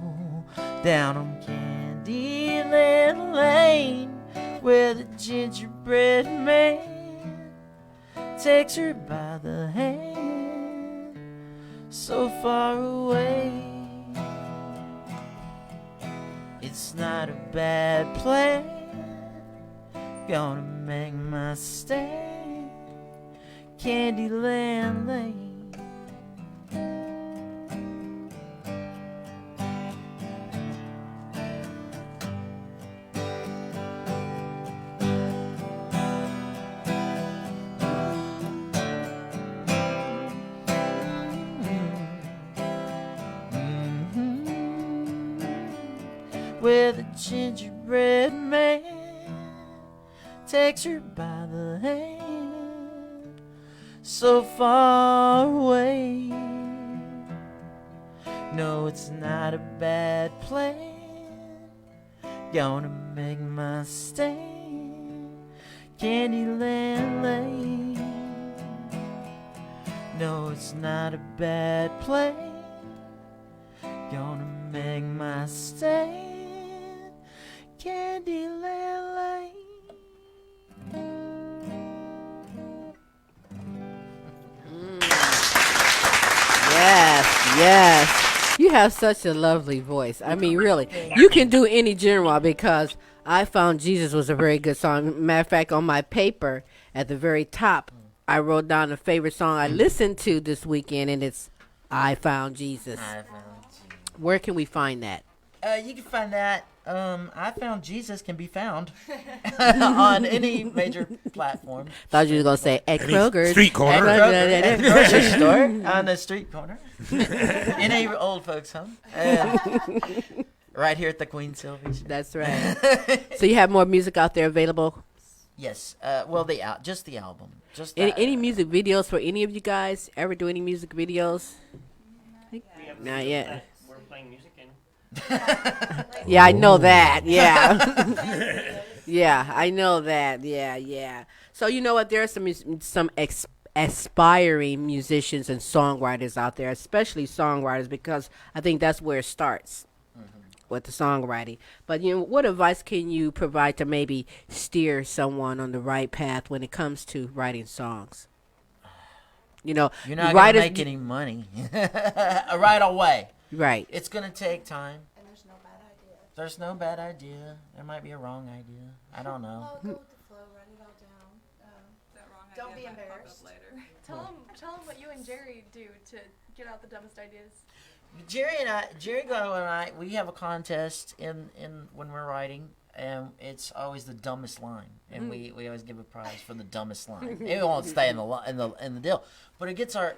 down on Candyland Lane, where the gingerbread man takes her by the hand, so far away. It's not a bad plan, gonna make my stand, Candyland Lane. Where the gingerbread man takes her by the hand, so far away. No, it's not a bad plan, gonna make my stand, Candyland Lane. No, it's not a bad plan, gonna make my stand, Candyland Lane. Yes, yes. You have such a lovely voice. I mean, really. You can do any genre, because I Found Jesus was a very good song. Matter of fact, on my paper at the very top, I wrote down a favorite song I listened to this weekend, and it's I Found Jesus. I Found Jesus. Where can we find that? You can find that. I Found Jesus can be found on any major platform. Thought you were going to say at Kroger's. Street corner. At grocery store, on the street corner, in a old folks' home. Right here at the Queen Silvy Show. That's right. So you have more music out there available? Yes. Well, just the album. Just any music videos for any of you guys? Ever do any music videos? Not yet. We're playing music in. Yeah, I know that. Yeah. Yeah, I know that. Yeah, yeah. So you know what? There are some aspiring musicians and songwriters out there, especially songwriters, because I think that's where it starts with the songwriting. But what advice can you provide to maybe steer someone on the right path when it comes to writing songs? You're not going to make any money right away. Right. It's going to take time. And there's no bad idea. There's no bad idea. There might be a wrong idea. I don't know. Go with the flow, write it all down. That wrong Don't idea be might pop up embarrassed. later. Tell them what you and Jerry do to get out the dumbest ideas. Jerry Garlow and I, we have a contest in when we're writing, and it's always the dumbest line, and we always give a prize for the dumbest line. It won't stay in the deal, but it gets our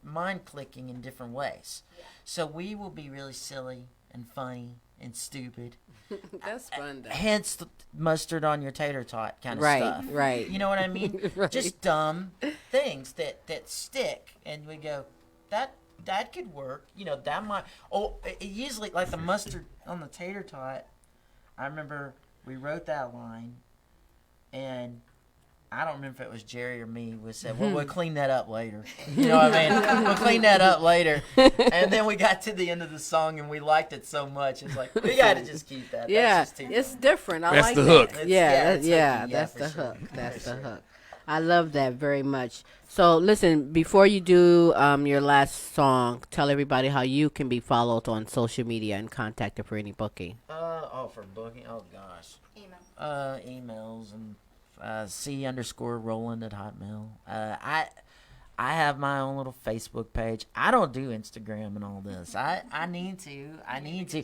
mind clicking in different ways. Yeah. So we will be really silly and funny and stupid. That's fun, though. Hence the mustard on your tater tot kind of Right, stuff. right. You know what I mean? Right. Just dumb things that stick, and we go, that could work. You know, that might. Oh, it usually like the mustard on the tater tot. I remember we wrote that line, and I don't remember if it was Jerry or me. We said, well, we'll clean that up later. You know what I mean? We'll clean that up later. And then we got to the end of the song, and we liked it so much. It's like, we got to just keep that. Yeah, That's just it's different. I That's like the that. hook. That's the hook. That's the hook. I love that very much. So, listen, before you do your last song, tell everybody how you can be followed on social media and contacted for any booking. For booking? Oh, gosh. Emails and C_Roland at Hotmail. I have my own little Facebook page. I don't do Instagram and all this. I need to.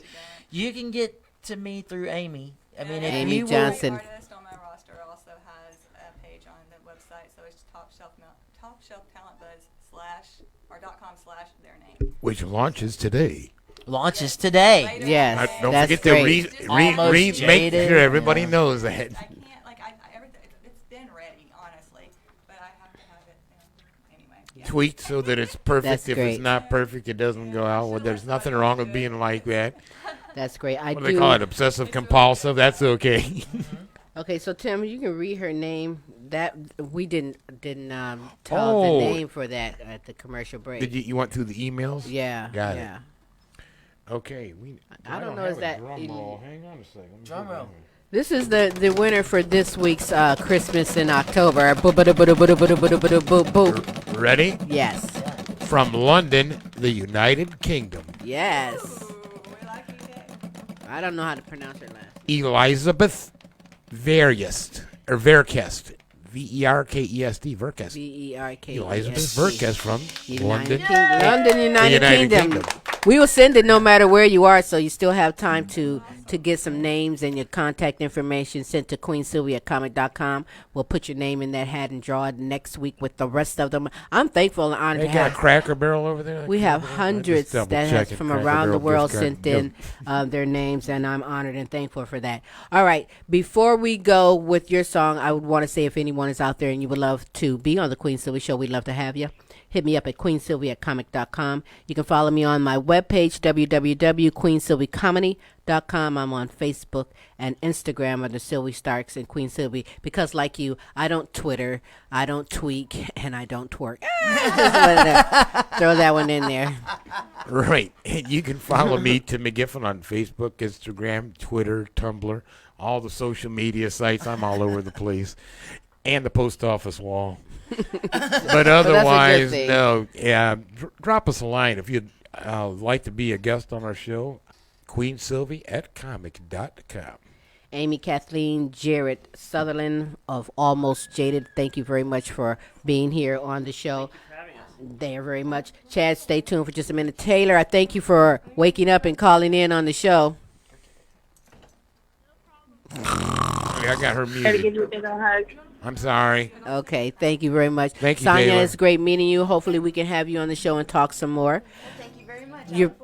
You can get to me through Amy. I mean, if Amy you Johnson. Every artist on my roster also has a page on the website, so it's Top Shelf Talent Buzz .com/their name. Which launches today. Launches today. Yes, Don't that's forget great. to make Jaded. sure everybody knows that. Everything, it's been ready, honestly, but I have to have it anyway. Yeah. Tweet so that it's perfect. That's If great. it's not perfect, it doesn't go out. Well, there's nothing wrong with being like that. That's great. What do they call it? Obsessive compulsive. That's okay. Okay, so Tim, you can read her name. That we didn't tell the name for that at the commercial break. Did you went through the emails? Yeah. Got it. Yeah. Okay. I don't know, have is a that drum in- roll. Hang on a second. Drum roll. This is the winner for this week's Christmas in October. Boo. Ready? Yes. From London, the United Kingdom. Yes. I don't know how to pronounce her last. Elizabeth Verkest. Verkest. Verkest. Verkest. Elizabeth Verkest from London. London, United The Kingdom. We will send it no matter where you are, so you still have time to get some names and your contact information sent to queensylvia@comic.com. We'll put your name in that hat and draw it next week with the rest of them. I'm thankful and honored They to got have. a Cracker Barrel over there? We have hundreds double that has checking. from Cracker around the Barrel world gift card. sent in their names, and I'm honored and thankful for that. All right, before we go with your song, I would want to say if anyone is out there and you would love to be on the Queen Silvy Show, we'd love to have you. Hit me up at queensylvia@comic.com. You can follow me on my webpage, www.queensylvycomedy.com. I'm on Facebook and Instagram under Sylvie Starks and Queen Silvy because, like you, I don't Twitter, I don't tweak, and I don't twerk. Throw that one in there. Right. And you can follow me, Tim McGiffin, on Facebook, Instagram, Twitter, Tumblr, all the social media sites. I'm all over the place. And the post office wall. But otherwise, no. Yeah, drop us a line if you'd like to be a guest on our show. queensylvy@comic.com. Amy Kathleen, Jared Sullivan of Almost Jaded, thank you very much for being here on the show. There very much. Chad, stay tuned for just a minute. Taylor, I thank you for waking up and calling in on the show. I got her Gotta give muted. you a big old hug. I'm sorry. Okay, thank you very much. Thank you, Sonia, Taylor. it's great meeting you. Hopefully we can have you on the show and talk some more. Thank you very much. You're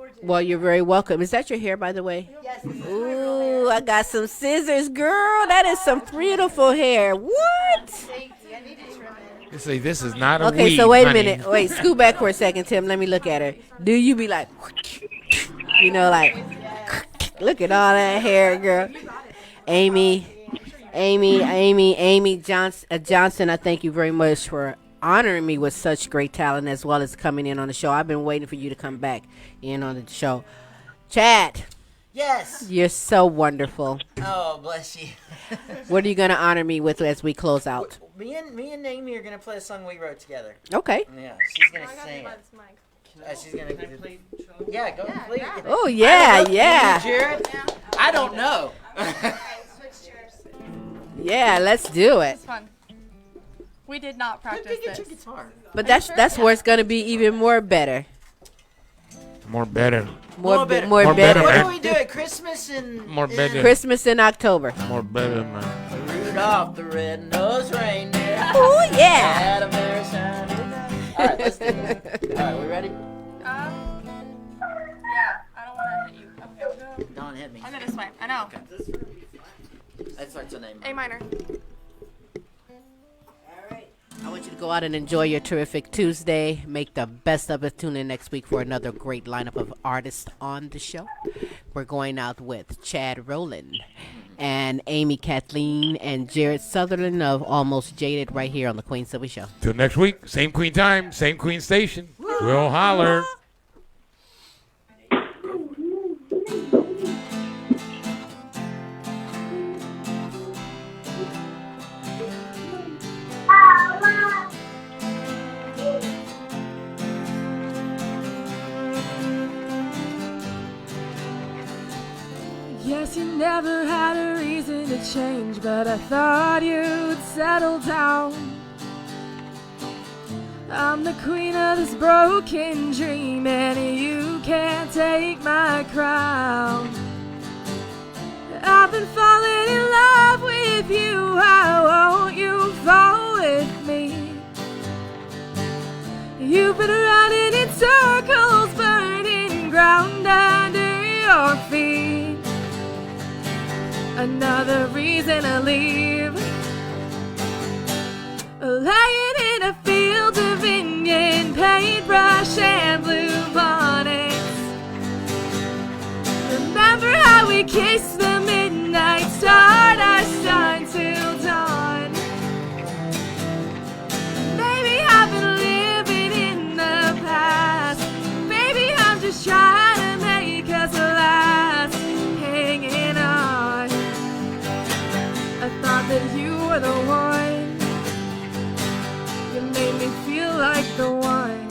very welcome. Is that your hair, by the way? Yes. Ooh, I got some scissors, girl. That is some beautiful hair. What? Thank you. I need to trim it. You see, this is not a Okay, weed, so wait a honey. minute. Wait, scoot back for a second, Tim. Let me look at her. Do you be like, you know, like, look at all that hair, girl. Amy Johnson, I thank you very much for honoring me with such great talent as well as coming in on the show. I've been waiting for you to come back in on the show. Chad. Yes. You're so wonderful. Oh, bless you. What are you going to honor me with as we close out? Me and Amy are gonna play a song we wrote together. Okay. Yeah, she's gonna sing it. She's gonna. Yeah, go play it. Oh, yeah, yeah. Jared, I don't know. Yeah, let's do it. It's fun. We did not practice this. But that's where it's going to be even more better. More better. More better. better. What man. do we do at Christmas and More better. Christmas in October. More better, man. Rudolph the red-nosed reindeer? Oh, yeah. Had a very shiny nose. All right, let's do this. All right, we ready? Yeah, I don't want to hit you. Okay, we'll go. Don't hit me. I'm No. That starts on A minor. A minor. I want you to go out and enjoy your terrific Tuesday. Make the best of it. Tune in next week for another great lineup of artists on the show. We're going out with Chad Roland and Amy Kathleen and Jared Sullivan of Almost Jaded right here on the Queen Silvy Show. Till next week, same Queen time, same Queen station. We'll holler. Yes, you never had a reason to change, but I thought you'd settle down. I'm the queen of this broken dream, and you can't take my crown. I've been falling in love with you, why won't you fall with me? You've been running in circles, burning ground under your feet. Another reason to leave. Laying in a field of Indian paintbrush and blue bonnets. Remember how we kissed the midnight stardust until dawn. Maybe I've been living in the past. Maybe I'm just trying to make us last. Hanging on. I thought that you were the one. You made me feel like the one.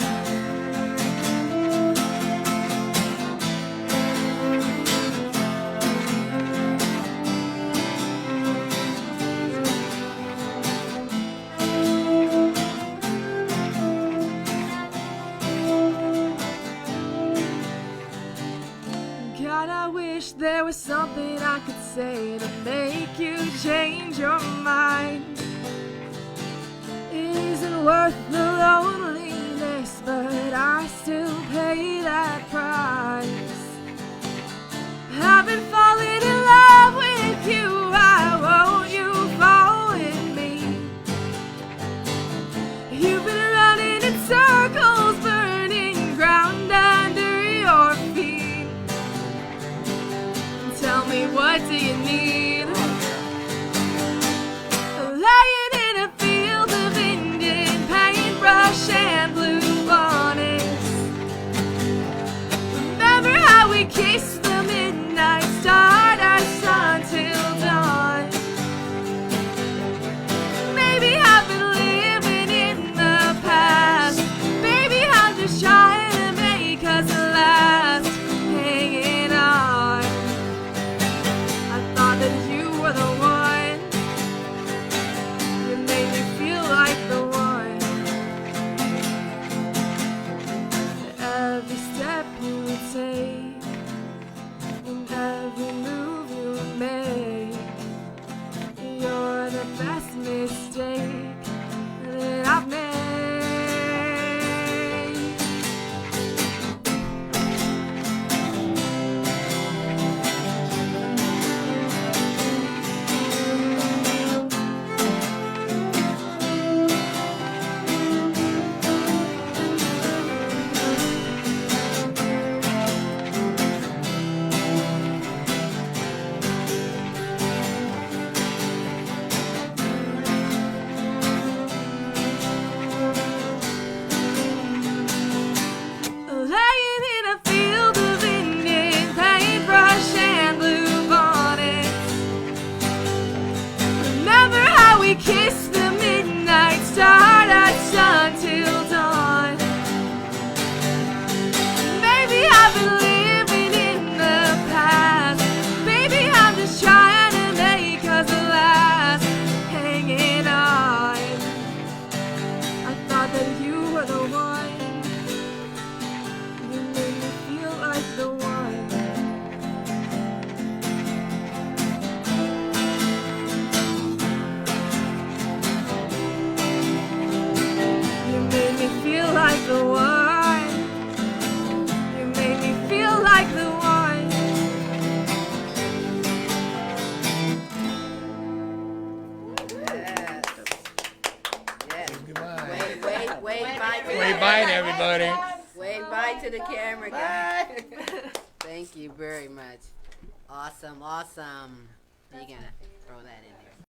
God, I wish there was something I could say to make you change your mind. It isn't worth the loneliness, but I still pay that price. I've been falling in love with you, why won't you fall with me? You've been running in circles, burning ground under your feet. Tell me, what do you need? Laying in a field of Indian paintbrush and blue bonnets. Remember how we kissed the midnight star? Wave bye to everybody. Wave bye to the camera, guys. Thank you very much. Awesome, awesome. You're gonna throw that in there.